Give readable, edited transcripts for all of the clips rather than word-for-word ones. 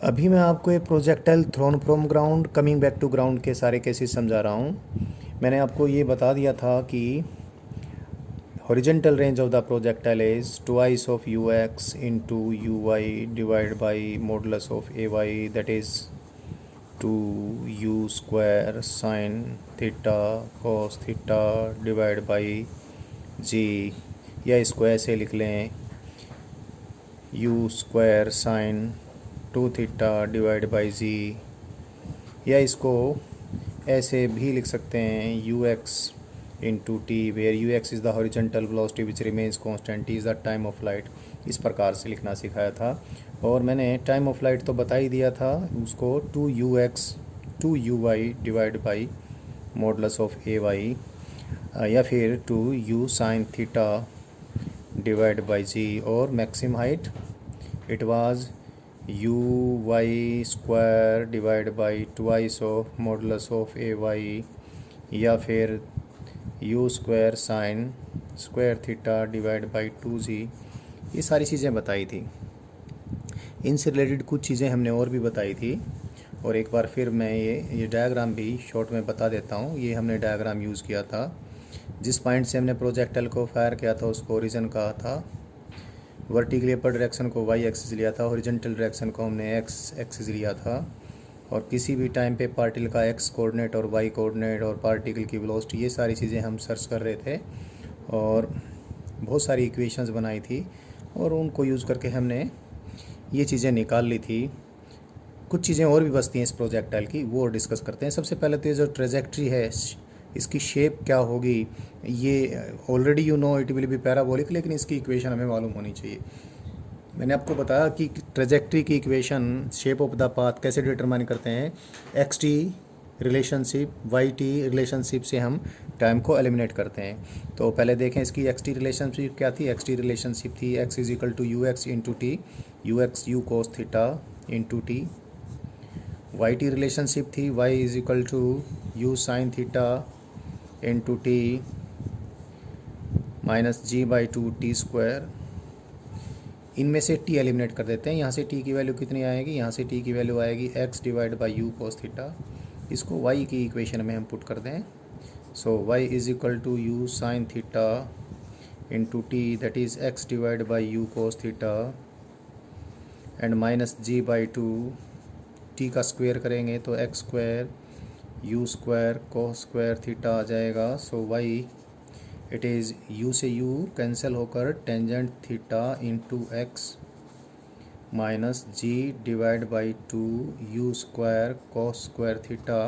अभी मैं आपको एक projectile thrown from ground coming back to ground के सारे केसेस समझा रहा हूँ। मैंने आपको ये बता दिया था कि horizontal range of the projectile is twice of u x into u y divide by modulus of a y, that is two u square sine theta cos theta divide by g, या इसको ऐसे लिख लें u square sine two theta divide by g, या इसको ऐसे भी लिख सकते हैं u x into t, where u x is the horizontal velocity which remains constant, T is the time of light. इस प्रकार से लिखना सिखाया था। और मैंने टाइम ऑफ लाइट तो बता ही दिया था, उसको two u x two u y divide by modulus of a y, या फिर two u sine theta divide by g, और maximum height it was u y square divide by twice of modulus of a y, या फिर u square sine square theta divide by two g. ये सारी चीज़ें बताई थी। इनसे related कुछ चीज़ें हमने और भी बताई थी, और एक बार फिर मैं ये डायग्राम भी शॉर्ट में बता देता हूँ। ये हमने डायग्राम यूज़ किया था। जिस पॉइंट से हमने प्रोजेक्टाइल को फायर किया था उसको ओरिजिन कहा था, वर्टिकली अपर डायरेक्शन को वाई एक्सिस लिया था, हॉरिजॉन्टल डायरेक्शन को हमने एक्स एक्सिस लिया था, और किसी भी टाइम पे पार्टिकल का एक्स कोऑर्डिनेट और वाई कोऑर्डिनेट और पार्टिकल की वेलोसिटी, ये सारी चीज़ें हम सर्च कर रहे थे, और बहुत सारी इक्वेशंस बनाई थी, और उनको यूज़ करके हमने ये चीज़ें निकाल ली थी। कुछ चीज़ें और भी बचती हैं इस प्रोजेक्टाइल की, वो डिस्कस करते हैं। सबसे पहले तो ये जो ट्रेजेक्ट्री है, इसकी शेप क्या होगी, ये already you know it will B parabolic, लेकिन इसकी इक्वेशन हमें मालूम होनी चाहिए। मैंने आपको बताया कि ट्रेजेक्ट्री की equation shape of the path कैसे डिटरमाइन करते हैं। X t relationship y t relationship से हम टाइम को एलिमिनेट करते हैं। तो पहले देखें इसकी एक्स टी रिलेशनशिप क्या थी। एक्स टी रिलेशनशिप थी x is equal to u x into t, u x u cos theta into t. Y t relationship थी y is equal to u sine theta into t minus g by two t square. इनमें से T eliminate कर देते हैं। यहाँ से T की value कितनी आएगी, यहाँ से टी की वैल्यू आएगी x divide by u cos theta. इसको वाई की इक्वेशन में हम पुट कर दें। So y is equal to u sine theta into t, that is x divide by u cos theta, and minus g by two, t का square करेंगे तो x square u square cos square theta आ जाएगा। So y it is u से u cancel होकर tangent theta into x minus ji divide by two u square cos square theta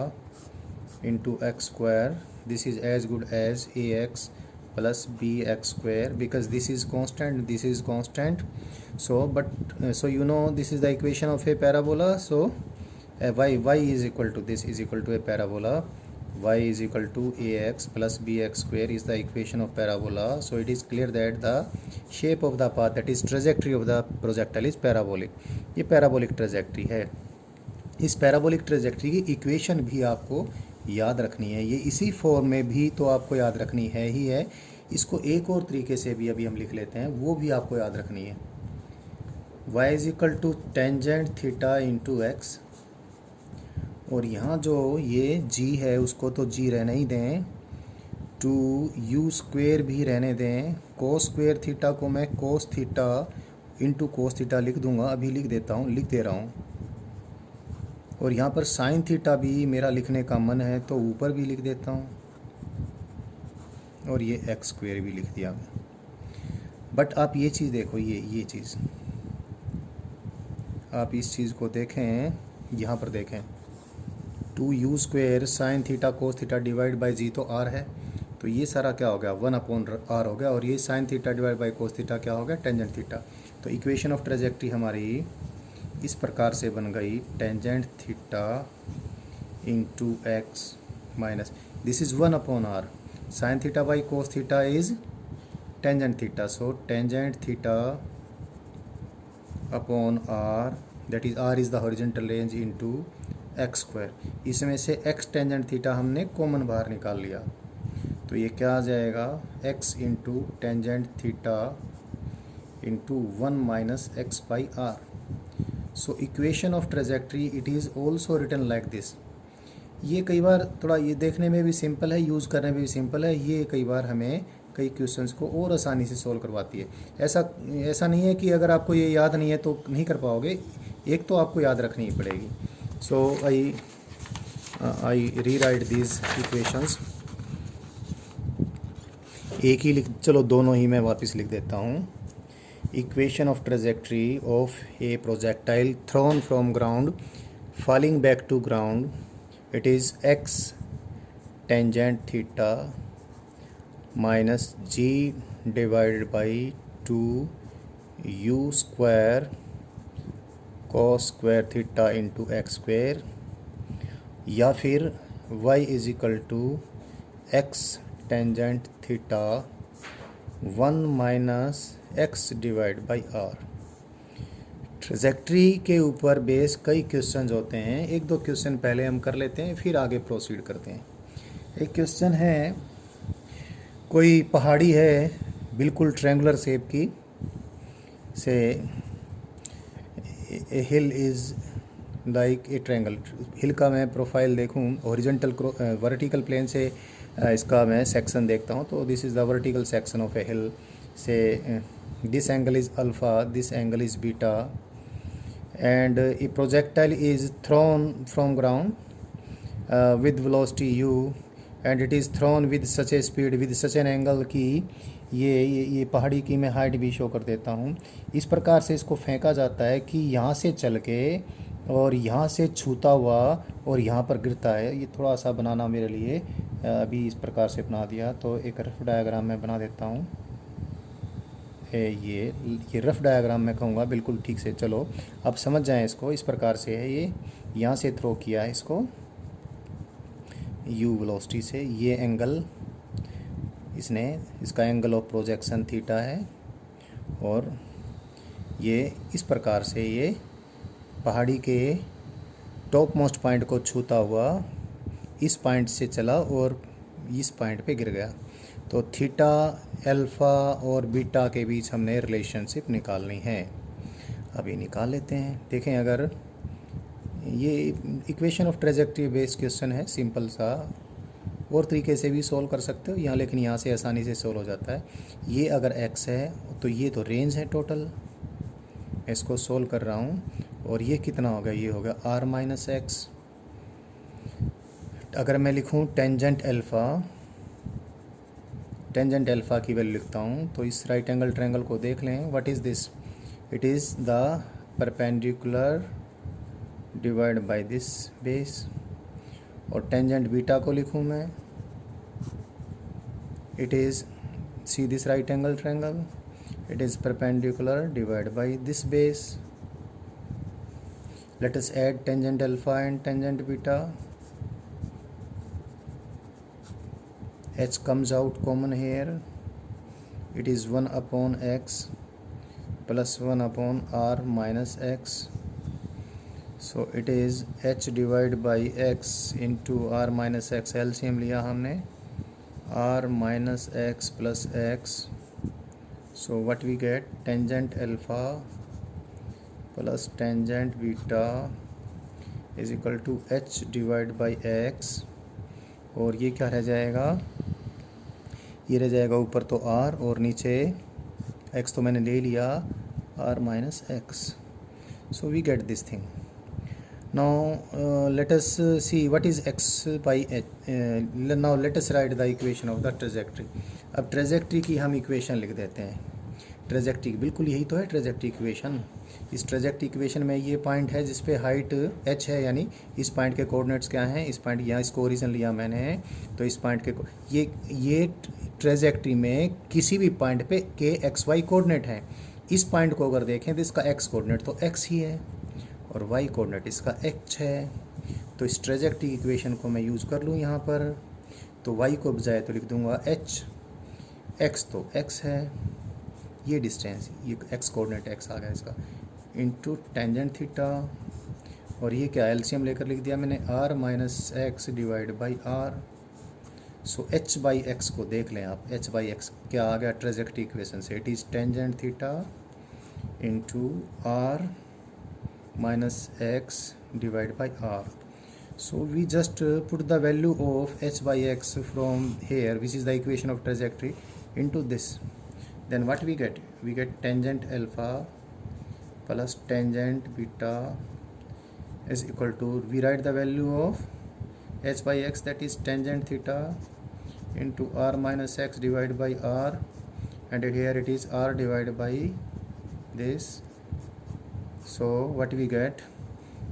into x square. This is as good as a x plus b x square, because this is constant, this is constant. So you know this is the equation of a parabola. So y is equal to, this is equal to a parabola. Y is equal to ax plus bx square is the equation of parabola. So it is clear that the shape of the path, that is trajectory of the projectile is parabolic. ये parabolic trajectory है। इस parabolic trajectory की equation भी आपको याद रखनी है। ये इसी फॉर्म में भी तो आपको याद रखनी है ही है। इसको एक और तरीके से भी अभी हम लिख लेते हैं, वो भी आपको याद रखनी है। y is equal to tangent theta into x, और यहाँ जो ये g है उसको तो g रहने ही दें, टू यू स्क्वेयर भी रहने दें, कोस स्क्वेयर थीटा को मैं कोस थीटा इंटू कोस थीटा लिख दूंगा, अभी लिख देता हूँ, लिख दे रहा हूँ। और यहाँ पर साइन थीटा भी मेरा लिखने का मन है तो ऊपर भी लिख देता हूँ, और ये एक्स स्क्वेयर भी लिख दिया। बट आप ये चीज़ देखो, ये चीज़ आप इस चीज़ को देखें, यहाँ पर देखें, two u square sine theta cos theta divide by g तो आर है, तो ये सारा क्या हो गया, वन अपॉन आर हो गया, और ये sine theta divide by cos theta क्या हो गया, टेंजेंट थीटा। तो इक्वेशन ऑफ ट्रेजेक्ट्री हमारी इस प्रकार से बन गई, tangent theta into x minus, this is one upon r, sine theta by cos theta is tangent theta, so tangent theta upon r, that is r is the horizontal range into x square. इसमें से x tangent theta हमने common बाहर निकाल लिया, तो ये क्या आ जाएगा, x into tangent theta into one minus x by are. So equation of trajectory it is also written like this. ये कई बार थोड़ा ये देखने में भी सिंपल है, यूज़ करने में भी सिंपल है, ये कई बार हमें कई क्वेश्चंस को और आसानी से सॉल्व करवाती है। ऐसा नहीं है कि अगर आपको ये याद नहीं है तो नहीं कर पाओगे, एक तो आपको याद रखनी ही पड़ेगी। सो आई रीराइट दीज इक्वेशंस। एक ही लिख, चलो दोनों ही मैं वापस लिख देता हूँ। Equation of trajectory of a projectile thrown from ground falling back to ground, it is x tangent theta minus g divided by 2 u square cos square theta into x square, या फिर y is equal to x tangent theta 1 minus x divided by r। Trajectory के ऊपर base कई question होते हैं, एक दो question पहले हम कर लेते हैं फिर आगे प्रोसीड करते हैं। एक क्वेश्चन है, कोई पहाड़ी है बिल्कुल ट्रायंगुलर शेप की, से ए hill is like a triangle. हिल का मैं प्रोफाइल देखूं, हॉरिजॉन्टल वर्टिकल प्लेन से इसका मैं सेक्शन देखता हूं, तो this is the vertical section of a hill. Say this angle is alpha, this angle is beta, and a projectile is thrown from ground with velocity u and it is thrown with such a speed with such an angle कि ये पहाड़ी की मैं height भी show कर देता हूँ। इस प्रकार से इसको फेंका जाता है कि यहाँ से चल के और यहाँ से छूता हुआ और यहाँ पर गिरता है। ये थोड़ा सा बनाना मेरे लिए अभी इस प्रकार से बना दिया, तो एक रफ डायग्राम मैं बना देता हूँ। ये रफ डायग्राम मैं कहूँगा बिल्कुल ठीक से। चलो अब समझ जाएं इसको। इस प्रकार से है, ये यहाँ से थ्रो किया है इसको u वेलोसिटी से। ये एंगल इसका एंगल ऑफ प्रोजेक्शन थीटा है, और ये इस प्रकार से ये पहाड़ी के टॉप मोस्ट पॉइंट को छूता हुआ इस पॉइंट से चला और इस पॉइंट पे गिर गया। तो थीटा, अल्फ़ा और बीटा के बीच हमने रिलेशनशिप निकालनी है। अभी निकाल लेते हैं। देखें, अगर ये equation of trajectory based question है, सिंपल सा, और तरीके से भी सोल्व कर सकते हो यहाँ, लेकिन यहाँ से आसानी से सोल्व हो जाता है। ये अगर x है तो ये तो रेंज है टोटल, इसको सोल्व कर रहा हूँ, और ये कितना होगा, ये होगा r माइनस एक्स। अगर मैं लिखूँ टेंजेंट अल्फ़ा की वैल्यू लिखता हूँ, तो इस राइट एंगल ट्रायंगल को देख लें। What is this? It is the perpendicular divide by this base. और टेंजेंट बीटा को लिखूँ मैं, it is, see this right angle triangle, it is perpendicular divide by this base. Let us add tangent alpha and tangent beta. h comes out common here, it is 1 upon x plus 1 upon r minus x, so it is h divided by x into r minus x। LCM लिया हमने, r minus x plus x, so what we get, tangent alpha plus tangent beta is equal to h divided by x, और ये क्या रह जाएगा, ये रह जाएगा ऊपर तो r और नीचे x तो मैंने ले लिया, r minus x. So we get this thing. Now let us see what is x by h। Now let us write the equation of the trajectory. अब ट्रेजेक्ट्री की हम इक्वेशन लिख देते हैं। ट्रेजेक्ट्री बिल्कुल यही तो है ट्रेजेक्ट्री इक्वेशन। इस ट्रेजेक्ट्री इक्वेशन में ये पॉइंट है जिस पे हाइट h है, यानी इस पॉइंट के कोऑर्डिनेट्स क्या हैं, इस पॉइंट, यहाँ इसको ओरिजिन लिया मैंने, तो इस पॉइंट के ये ट्रेजेक्ट्री में किसी भी पॉइंट पे के एक्स वाई कोऑर्डिनेट हैं। इस पॉइंट को अगर देखें तो इसका x कोऑर्डिनेट तो x ही है और y कोऑर्डिनेट इसका h है। तो इस ट्रेजेक्ट्री इक्वेशन को मैं यूज़ कर लूँ यहाँ पर, तो y को बजाय तो लिख दूँगा h, x तो x है, ये डिस्टेंस, ये x कोऑर्डिनेट x आ गया इसका, इंटू टेंजेंट थीटा, और ये क्या एलसीएम लेकर लिख दिया मैंने, r minus x divide by are. So h by x को देख लें आप, h बाई एक्स क्या आ गया ट्रेजेक्ट्री इक्वेशन से, it is tangent theta into r minus x divided by r. So we just put the value of h by x from here, which is the equation of trajectory, into this. Then what we get? We get tangent alpha plus tangent beta is equal to, we write the value of h by x, that is tangent theta into r minus x divided by r, and here it is r divided by this. So what we get?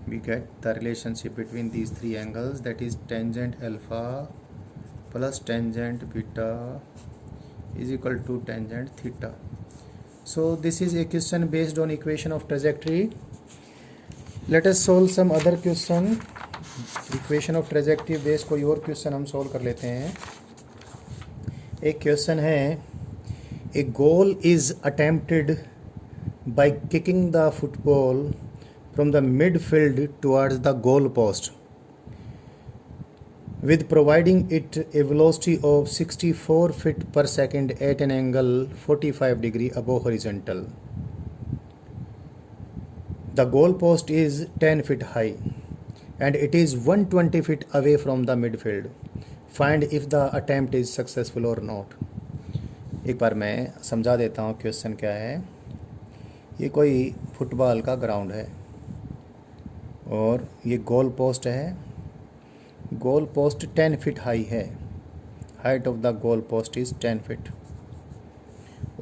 We get the relationship between these three angles, that is tangent alpha plus tangent beta is equal to tangent theta. So this is a question based on equation of trajectory. Let us solve some other question. Equation of trajectory base कोई और question हम solve कर लेते हैं. एक question है, a goal is attempted by kicking the football from the midfield towards the goal post with providing it a velocity of 64 feet per second at an angle 45 degree above horizontal. The goal post is 10 feet high and it is 120 feet away from the midfield. Find if the attempt is successful or not. एक बार मैं समझा देता हूँ question क्या है. ये कोई फुटबॉल का ग्राउंड है और ये गोल पोस्ट है. गोल पोस्ट 10 फीट हाई है. Height of the goal post is 10 feet.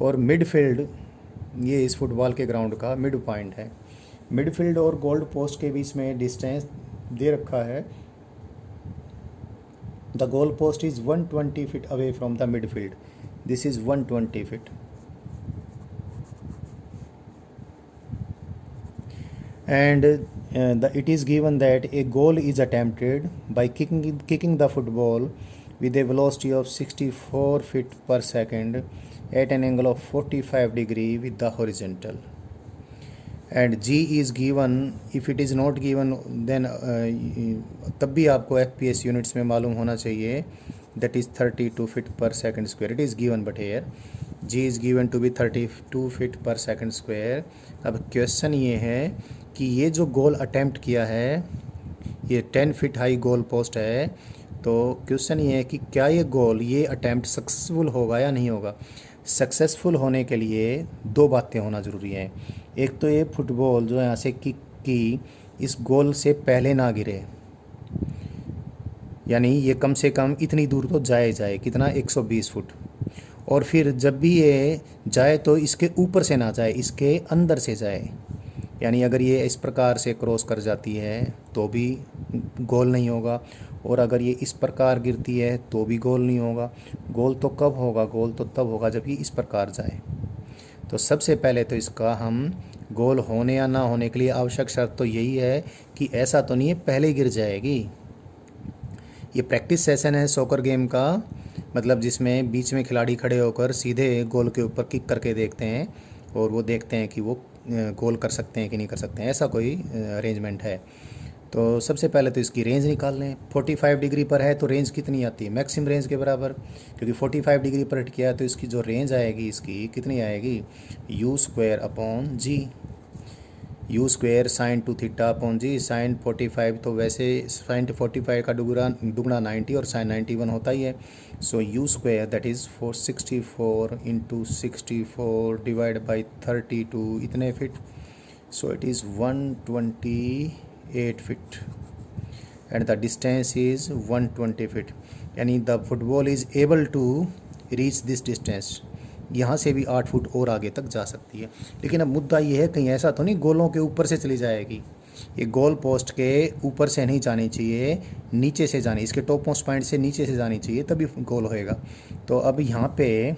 और मिडफील्ड, ये इस फुटबॉल के ग्राउंड का मिड पॉइंट है. मिडफील्ड और गोल पोस्ट के बीच में डिस्टेंस दे रखा है. The goal post is 120 feet away from the midfield. This is 120 feet. And it is given that a goal is attempted by kicking the football with a velocity of 64 feet per second at an angle of 45 degree with the horizontal. And g is given. If it is not given, then तब भी आपको FPS units में मालूम होना चाहिए. That is 32 feet per second square. It is given, but here g is given to be 32 feet per second square. अब question ये है कि ये जो गोल अटेम्प्ट किया है, ये 10 फीट हाई गोल पोस्ट है. तो क्वेश्चन ये है कि क्या ये गोल, ये अटेम्प्ट सक्सेसफुल होगा या नहीं होगा. सक्सेसफुल होने के लिए दो बातें होना ज़रूरी हैं. एक तो ये फुटबॉल जो यहाँ से किक की इस गोल से पहले ना गिरे, यानी ये कम से कम इतनी दूर तो जाए कितना, 120 फुट. और फिर जब भी ये जाए तो इसके ऊपर से ना जाए, इसके अंदर से जाए. यानी अगर ये इस प्रकार से क्रॉस कर जाती है तो भी गोल नहीं होगा, और अगर ये इस प्रकार गिरती है तो भी गोल नहीं होगा. गोल तो कब होगा? गोल तो तब होगा जब ये इस प्रकार जाए. तो सबसे पहले तो इसका हम गोल होने या ना होने के लिए आवश्यक शर्त तो यही है कि ऐसा तो नहीं है पहले गिर जाएगी. ये प्रैक्टिस सेशन है सॉकर गेम का, मतलब जिसमें बीच में खिलाड़ी खड़े होकर सीधे गोल के ऊपर किक करके देखते हैं और वो देखते हैं कि वो गोल कर सकते हैं कि नहीं कर सकते हैं. ऐसा कोई अरेंजमेंट है. तो सबसे पहले तो इसकी रेंज निकाल लें. 45 डिग्री पर है तो रेंज कितनी आती है? मैक्सिमम रेंज के बराबर, क्योंकि 45 डिग्री पर हिट किया है तो इसकी जो रेंज आएगी इसकी कितनी आएगी? u square upon g. u square sine 2 theta upon g. Sine 45 तो वैसे साइन 45 का दुगना 90 और साइन 91 होता ही है. So u square that is 464 into 64 divide by 32 इतने feet. So it is 128 feet and the distance is 120 feet. यानी the football is able to reach this distance. यहाँ से भी 8 फुट और आगे तक जा सकती है. लेकिन अब मुद्दा ये है, कहीं ऐसा तो नहीं गोलों के ऊपर से चली जाएगी. ये गोल पोस्ट के ऊपर से नहीं जानी चाहिए, नीचे से जानी, इसके टॉप मोस्ट पॉइंट से नीचे से जानी चाहिए, तभी गोल होएगा. तो अब यहाँ पे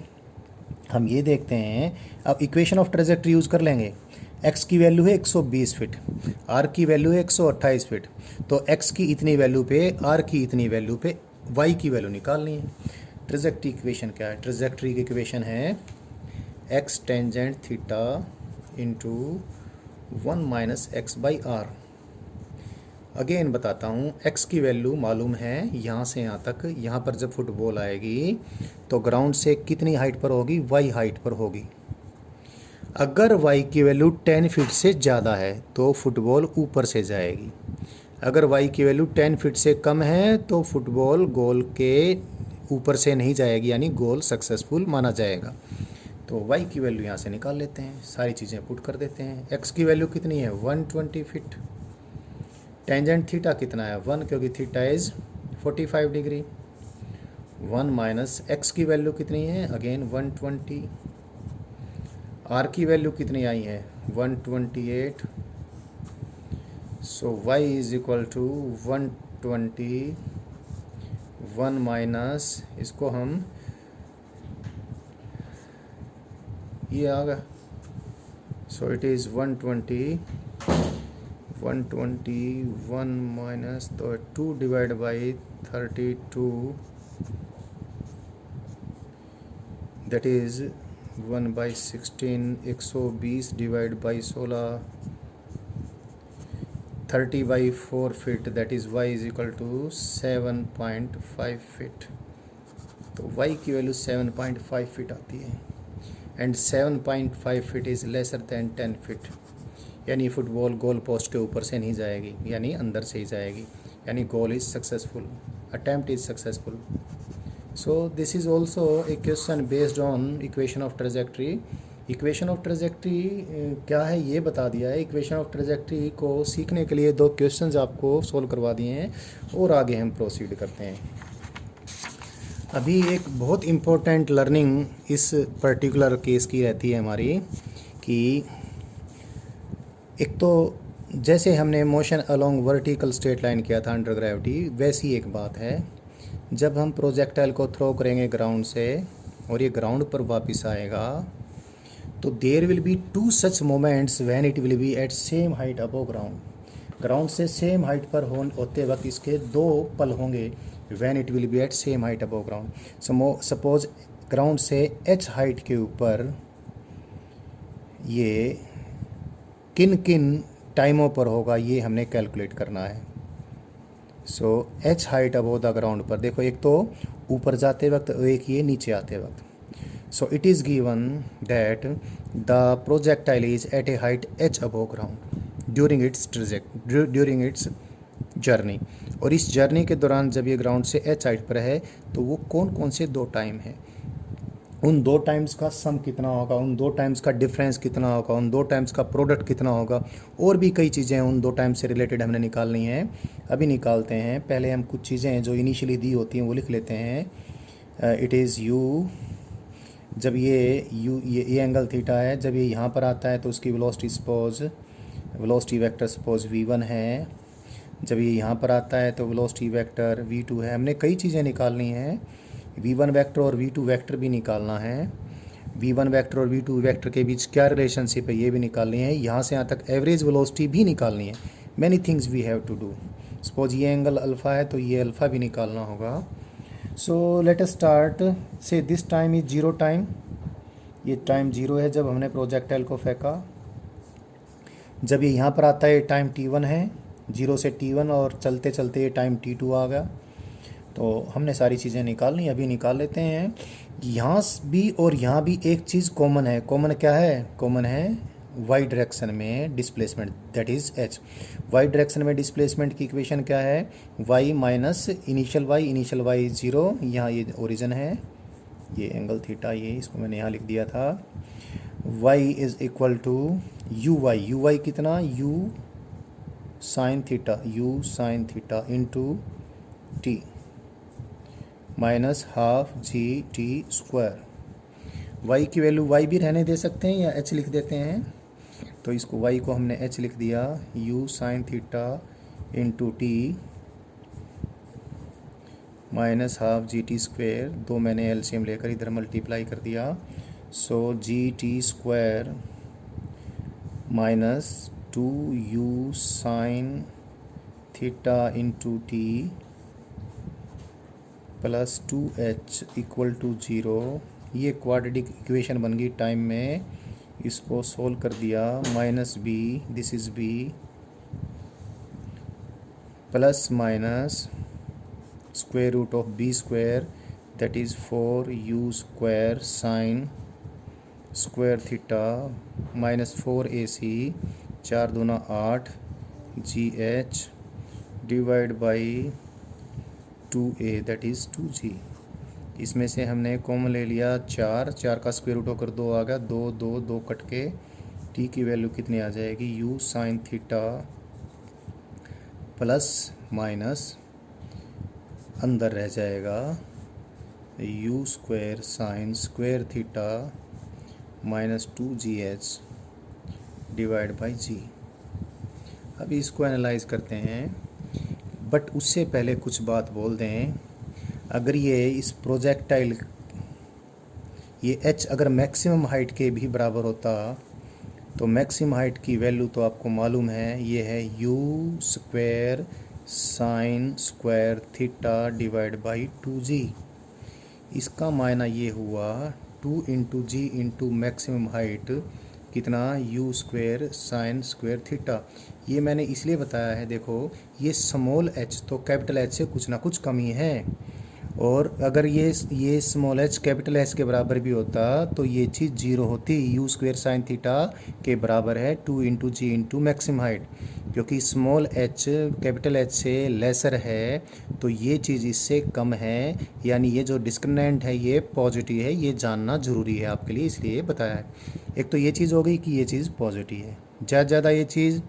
हम ये देखते हैं. अब इक्वेशन ऑफ ट्रेजेक्टरी यूज़ कर लेंगे. x की वैल्यू है 120 फीट, r की वैल्यू है 128 फीट. तो x की इतनी वैल्यू पे, r की इतनी वैल्यू पे y की वैल्यू निकालनी है. ट्रेजेक्टरी इक्वेशन क्या है? ट्रेजेक्टरी की इक्वेशन है x tangent theta into 1 minus x by r. Again बताता हूँ, x की वैल्यू मालूम है यहाँ से यहाँ तक. यहाँ पर जब फुटबॉल आएगी तो ग्राउंड से कितनी हाइट पर होगी? y हाइट पर होगी. अगर y की वैल्यू 10 फीट से ज़्यादा है तो फुटबॉल ऊपर से जाएगी, अगर y की वैल्यू 10 फीट से कम है तो फुटबॉल गोल के ऊपर से नहीं जाएगी, यानी गोल सक्सेसफुल माना जाएगा। तो y की वैल्यू यहाँ से निकाल लेते हैं, सारी चीज़ें पुट कर देते हैं। x की वैल्यू कितनी है 120 फीट, टेंजेंट थीटा कितना है 1, क्योंकि theta is 45 degree. 1 minus x की वैल्यू कितनी है अगेन 120, r की वैल्यू कितनी आई है 128। So y is equal to 120, 1 minus इसको हम ये आ गया, सो इट इज़ 120, 1 माइनस तो 2 divide by 32, that is 1/16, 120 divide by 16, 30/4 feet, that is y is equal to 7.5 feet. तो y की वैल्यू 7.5 फीट आती है, and 7.5 feet is lesser than 10 feet, यानी फुटबॉल गोल पोस्ट के ऊपर से नहीं जाएगी, यानी अंदर से ही जाएगी, यानी goal is successful, attempt is successful. So this is also a question based on equation of trajectory. Equation of trajectory क्या है ये बता दिया है। इक्वेशन ऑफ ट्रेजेक्ट्री को सीखने के लिए 2 क्वेश्चंस आपको सोल्व करवा दिए हैं और आगे हम प्रोसीड करते हैं। अभी एक बहुत इम्पोर्टेंट लर्निंग इस पर्टिकुलर केस की रहती है हमारी, कि एक तो जैसे हमने motion along vertical straight line किया था अंडर ग्रेविटी, वैसी एक बात है जब हम प्रोजेक्टाइल को थ्रो करेंगे ग्राउंड से और ये ग्राउंड पर वापस आएगा, तो there will be 2 such moments when it will be at same height above ground. Ground से सेम हाइट पर होते वक्त इसके 2 पल होंगे when it will be at same height above ground. Suppose ground से h हाइट के ऊपर ये किन किन टाइमों पर होगा ये हमने कैलकुलेट करना है। सो h height above the ground पर देखो, एक तो ऊपर जाते वक्त, एक ये नीचे आते वक्त। So it is given that the projectile is at a height h above ground during its journey. और इस जर्नी के दौरान जब ये ग्राउंड से h हाइट पर है तो वो कौन कौन से 2 टाइम है, उन 2 टाइम्स का सम कितना होगा, उन 2 टाइम्स का डिफरेंस कितना होगा, उन 2 टाइम्स का प्रोडक्ट कितना होगा, और भी कई चीज़ें उन 2 टाइम्स से रिलेटेड हमने निकालनी है। अभी निकालते हैं। पहले हम कुछ चीज़ें जो इनिशियली दी होती हैं वो लिख लेते हैं। इट इज़ u, जब ये एंगल थीटा है, जब ये यहाँ पर आता है तो उसकी वेलोसिटी वेक्टर सपोज v1 है। जब ये यहाँ पर आता है तो वेलोसिटी वेक्टर v2 है। हमने कई चीज़ें निकालनी हैं, v1 वेक्टर और v2 वेक्टर भी निकालना है। v1 वेक्टर और v2 वेक्टर के बीच क्या रिलेशनशिप है ये भी निकालनी है। यहाँ से यहाँ तक एवरेज वेलोसिटी भी निकालनी है। Many things we have to do. Suppose ये एंगल अल्फ़ा है तो ये अल्फ़ा भी निकालना होगा। सो लेट अस स्टार्ट से दिस टाइम इज 0 टाइम, ये टाइम 0 है जब हमने प्रोजेक्टाइल को फेंका। जब ये यहाँ पर आता है टाइम t1 है, 0 से t1, और चलते चलते ये टाइम t2 आ गया। तो हमने सारी चीज़ें निकालनी, अभी निकाल लेते हैं। यहाँ भी और यहाँ भी एक चीज़ कॉमन है। कॉमन क्या है? कॉमन है वाई डायरेक्शन में displacement, that is h। Y direction में डिस्प्लेसमेंट की इक्वेशन क्या है? y माइनस इनिशियल y 0, यहाँ ये ओरिजिन है, ये एंगल थीटा, ये इसको मैंने यहाँ लिख दिया था। y is equal to u y कितना? u sine theta into t minus half g/t²। y की वैल्यू y भी रहने दे सकते हैं या h लिख देते हैं। तो इसको y को हमने h लिख दिया, u sine theta into t minus half g/t²। 2 मैंने एलसीएम लेकर इधर मल्टीप्लाई कर दिया। So g/t² minus 2u sine theta into t plus 2h equal to 0। ये क्वाड्रेटिक इक्वेशन बन गई टाइम में। इसको सोल्व कर दिया, minus b, this is b, plus minus square root of b² that is 4u² sine square theta minus 4AC 4 दूना 8 GH divide by 2A that is 2G। इसमें से हमने कॉमन ले लिया 4 का स्क्वायर रूट होकर 2 आ गया, 2 कट के t की वैल्यू कितनी आ जाएगी, u sine theta plus minus अंदर रह जाएगा u square sine square theta minus 2GH divide by g। अभी इसको एनालाइज करते हैं, बट उससे पहले कुछ बात बोल दें। अगर ये इस प्रोजेक्टाइल ये h अगर मैक्सिमम हाइट के भी बराबर होता तो मैक्सिमम हाइट की वैल्यू तो आपको मालूम है, ये है u square sine square theta divide by 2g। इसका मायना ये हुआ 2 into g into maximum height कितना, u square sine square theta. ये मैंने इसलिए बताया है, देखो ये स्मॉल h तो कैपिटल H से कुछ ना कुछ कमी है, और अगर ये स्मॉल h कैपिटल H के बराबर भी होता तो ये चीज़ जीरो होती। u स्क्वायर साइन थीटा के बराबर है 2 into g into maximum height, क्योंकि स्मॉल h कैपिटल H से लेसर है तो ये चीज़ इससे कम है, यानी ये जो डिस्क्रिमिनेंट है ये पॉजिटिव है। ये जानना ज़रूरी है आपके लिए, इसलिए बताया है। एक तो ये चीज़ हो गई कि ये चीज़ पॉजिटिव है। ज़्यादा ये चीज़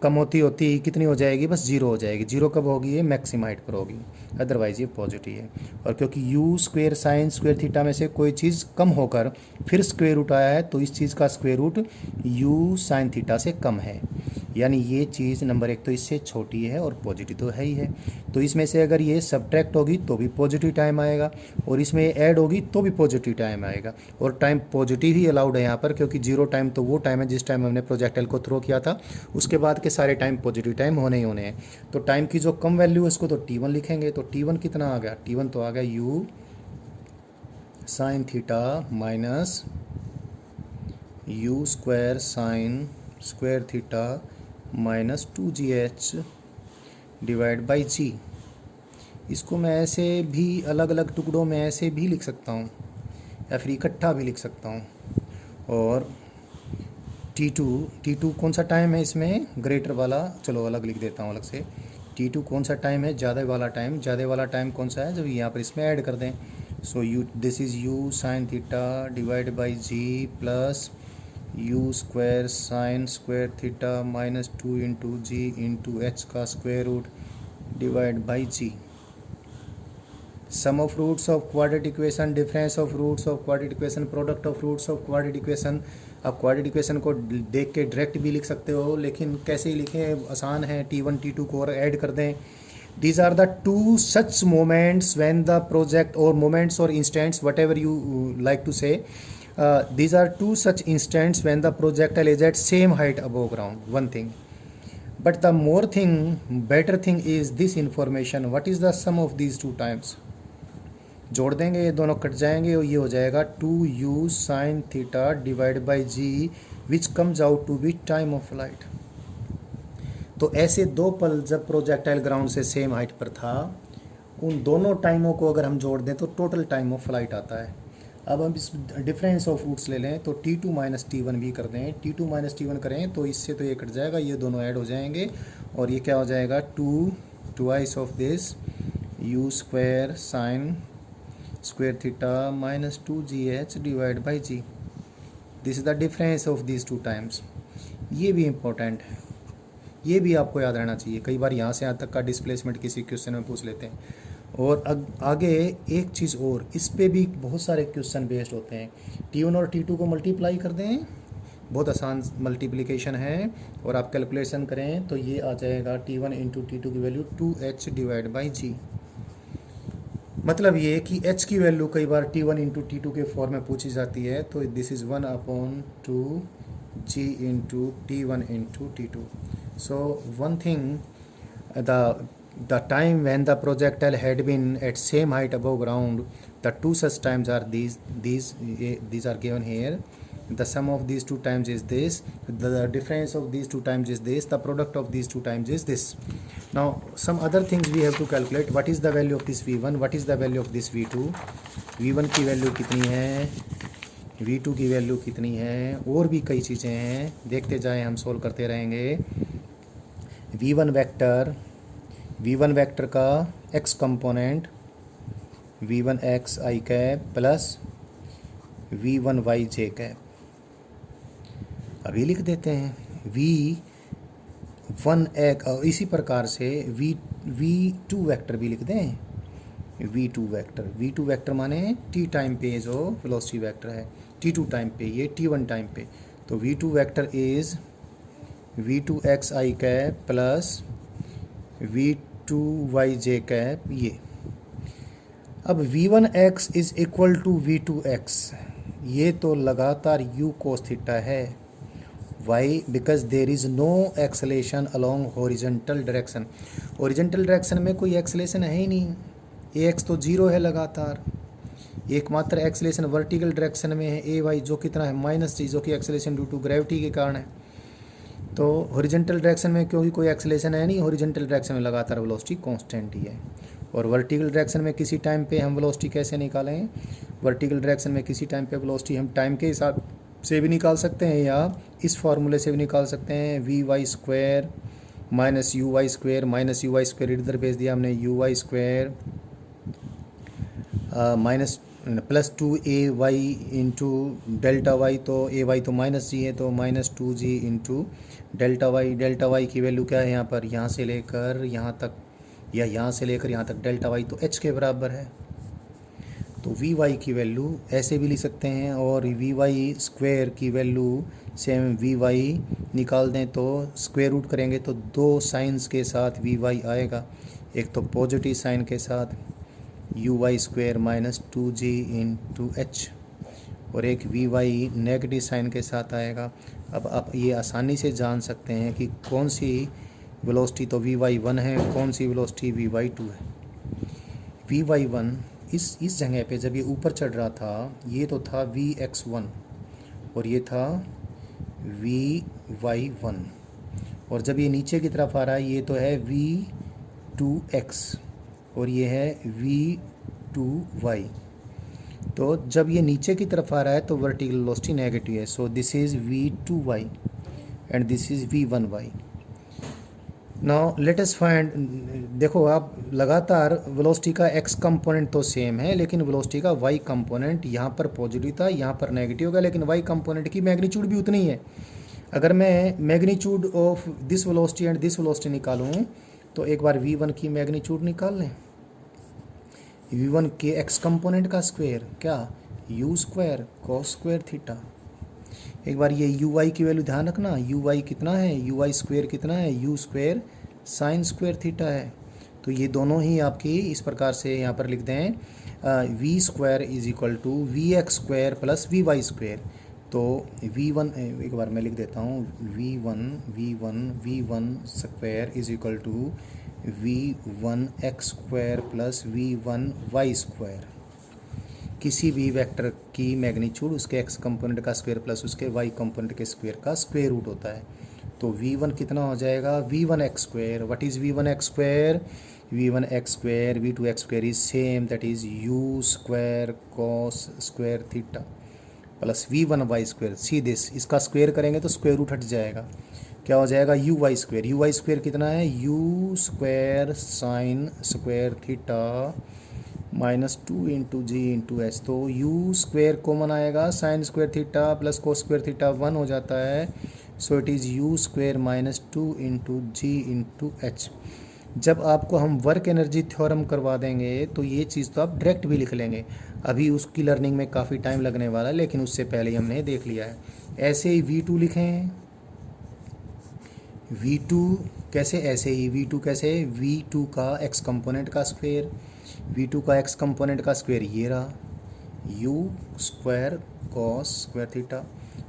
कम होती कितनी हो जाएगी, बस जीरो हो जाएगी। जीरो कब होगी, ये मैक्सिमम हाइट पर होगी, अदरवाइज ये पॉजिटिव है। और क्योंकि u square sine square theta में से कोई चीज़ कम होकर फिर स्क्वायर रूट आया है तो इस चीज़ का square root u sine theta से कम है, यानी ये चीज़ नंबर एक तो इससे छोटी है और पॉजिटिव तो है ही है। तो इसमें से अगर ये सब्ट्रैक्ट होगी तो भी पॉजिटिव टाइम आएगा, और इसमें ऐड होगी तो भी पॉजिटिव टाइम आएगा। और टाइम पॉजिटिव ही अलाउड है यहाँ पर, क्योंकि जीरो टाइम तो वो टाइम है जिस टाइम हमने प्रोजेक्टाइल को थ्रो किया था, उसके बाद के सारे टाइम पॉजिटिव टाइम होने ही होने हैं। तो टाइम की जो कम वैल्यू है उसको तो T1 लिखेंगे, तो T1 कितना आ गया, T1 तो आ गया u sine theta minus u square sine square theta minus 2GH divide by g। इसको मैं ऐसे भी अलग अलग टुकड़ों में ऐसे भी लिख सकता हूँ या फिर इकट्ठा भी लिख सकता हूँ। और T2 कौन सा टाइम है इसमें, ग्रेटर वाला, चलो अलग लिख देता हूँ अलग से। T2 कौन सा टाइम है, ज़्यादा वाला टाइम कौन सा है, जब यहाँ पर इसमें ऐड कर दें। So this is u sine theta divide by g plus u square sine square theta minus 2 into g into h का square root divide by g। Sum of roots of quadratic equation, difference of roots of quadratic equation, product of roots of quadratic equation. आप quadratic equation को देख के direct भी लिख सकते हो, लेकिन कैसे लिखें, आसान है, T1 T2 को और ऐड कर दें। These are the two such moments when the project or moments or instants, whatever you like to say, these are two such instants when the projectile is at same height above ground. One thing, but the more thing, better thing is this information. What is the sum of these two times? जोड़ देंगे, ये दोनों cut जाएंगे और ये हो जाएगा 2u sine theta divide by g which comes out to be time of flight. तो ऐसे दो पल जब प्रोजेक्टाइल ग्राउंड से सेम हाइट पर था, उन दोनों टाइमों को अगर हम जोड़ दें तो टोटल टाइम ऑफ फ्लाइट आता है। अब हम इस डिफरेंस ऑफ रूट्स ले लें तो T2 माइनस T1 भी कर दें। T2 माइनस T1 करें तो इससे तो ये कट जाएगा, ये दोनों ऐड हो जाएंगे और ये क्या हो जाएगा, 2 twice of this u square sine square theta minus 2GH divide by g। This is the difference of this two times. ये भी इम्पोर्टेंट है, ये भी आपको याद रहना चाहिए। कई बार यहाँ से यहाँ तक का डिस्प्लेसमेंट किसी क्वेश्चन में पूछ लेते हैं। और आगे एक चीज़ और, इस पे भी बहुत सारे क्वेश्चन बेस्ड होते हैं। T1 और T2 को मल्टीप्लाई कर दें, बहुत आसान मल्टीप्लिकेशन है, और आप कैलकुलेशन करें तो ये आ जाएगा T1 इंटू T2 की वैल्यू 2H डिवाइड बाई जी। मतलब ये कि H की वैल्यू कई बार T1 इंटू T2 के फॉर्म में पूछी जाती है, तो this is 1/2 G into T1 into T2। So one thing, the time when the projectile had been at same height above ground, the two such times are these are given here. The sum of these two times is this, the difference of these two times is this, the product of these two times is this. Now some other things we have to calculate. What is the value of this V1, what is the value of this V2? V1 की value कितनी है, v2 की value कितनी है, और भी कई चीज़ें हैं, देखते जाएं, हम सोल्व करते रहेंगे। v1 वेक्टर का x component v1 x i cap plus v1 y j cap. अभी लिख देते हैं v1 x, और इसी प्रकार से v2 वेक्टर भी लिख दें। v2 वेक्टर माने t टाइम पे जो वेलोसिटी वेक्टर है, t2 टाइम पे, ये t1 टाइम पे। तो v2 vector is v2 x i cap plus v2 y j cap. ये अब v1 x is equal to v2 x, ये तो लगातार u cos थीटा है। Why? Because there is no acceleration along horizontal direction. Horizontal direction में कोई acceleration है ही नहीं, ए एक्स तो जीरो है लगातार। एकमात्र एक्सलेशन वर्टिकल डायरेक्शन में है ए वाई, जो कितना है -g, जो कि एक्सलेशन ड्यू टू ग्रेविटी के कारण है। तो हॉरिजेंटल डायरेक्शन में क्योंकि कोई एक्सलेशन है नहीं, हॉरिजेंटल डायरेक्शन में लगातार वेलोसिटी कांस्टेंट ही है। और वर्टिकल डायरेक्शन में किसी टाइम पे हम वेलोसिटी कैसे निकालें? वर्टिकल डायरेक्शन में किसी टाइम पे वेलोसिटी हम टाइम के हिसाब से भी निकाल सकते हैं, या इस फार्मूले से भी निकाल सकते हैं। V y square minus u y square, minus u y square इधर भेज दिया हमने, u y square minus plus 2ay into delta y, तो ए वाई तो -g है, तो -2g इंटू डेल्टा वाई की वैल्यू क्या है यहाँ पर, यहाँ से लेकर यहाँ तक, या यहाँ से लेकर यहाँ तक डेल्टा वाई तो h के बराबर है। तो वी वाई की वैल्यू ऐसे भी लिख सकते हैं, और वी वाई स्क्वायर की वैल्यू से हम वी वाई निकाल दें तो स्क्वायर रूट करेंगे तो दो साइंस के साथ वी वाई आएगा। एक तो पॉजिटिव साइन के साथ u y square -2g into h, और एक वी वाई नेगेटिव साइन के साथ आएगा। अब आप ये आसानी से जान सकते हैं कि कौन सी वेलोसिटी तो वी वाई 1 है, कौन सी वेलोसिटी वी वाई 2 है। वी वाई 1 इस जगह पे जब ये ऊपर चढ़ रहा था, ये तो था वी एक्स 1 और ये था वी वाई 1, और जब ये नीचे की तरफ आ रहा है, ये तो है वी 2x और ये है वी 2y। तो जब ये नीचे की तरफ आ रहा है तो वर्टिकल वेलोसिटी नेगेटिव है, so this is v 2y and this is v 1y। Now let us find, देखो आप लगातार वेलोसिटी का x कंपोनेंट तो सेम है, लेकिन वेलोसिटी का y कंपोनेंट यहाँ पर पॉजिटिव था, यहाँ पर नेगेटिव होगा, लेकिन y कंपोनेंट की मैग्नीट्यूड भी उतनी है। अगर मैं magnitude of this velocity and this velocity निकालूँ तो एक बार v1 की मैग्नीट्यूड निकाल लें। v1 के x कंपोनेंट का स्क्वायर क्या, u square cos square theta. एक बार ये यू वाई की वैल्यू ध्यान रखना, यू वाई कितना है, यू वाई स्क्वायर कितना है, you square sine square theta है। तो ये दोनों ही आपकी इस प्रकार से यहाँ पर लिख दें, v square is equal to v x square plus v y square. तो v1 एक बार मैं लिख देता हूँ, v1 square is equal to v1 x square plus v1 y square. किसी भी वेक्टर की मैग्नीट्यूड उसके x कंपोनेंट का स्क्वायर प्लस उसके y कंपोनेंट के स्क्वायर का स्क्वायर रूट होता है। तो v1 कितना हो जाएगा, v1 x square. What is v1 x square, v1 x square v2 x square is same, that is u square cos square theta plus v1 y square. See this, इसका square करेंगे तो square root हट जाएगा, क्या हो जाएगा u Y square कितना है, u square sine square theta -2 into g into h. तो u स्क्वायर कॉमन आएगा, sine square theta plus cos square theta 1 हो जाता है, so it is u square -2 into g into h. जब आपको हम वर्क एनर्जी थ्योरम करवा देंगे तो ये चीज़ तो आप डायरेक्ट भी लिख लेंगे, अभी उसकी लर्निंग में काफ़ी टाइम लगने वाला है, लेकिन उससे पहले ही हमने देख लिया है। ऐसे ही v2 लिखें, v2 कैसे, ऐसे ही v2 कैसे, v2 का x कंपोनेंट का स्क्वायर, v2 का x कंपोनेंट का स्क्वायर ये रहा, u square cos square theta.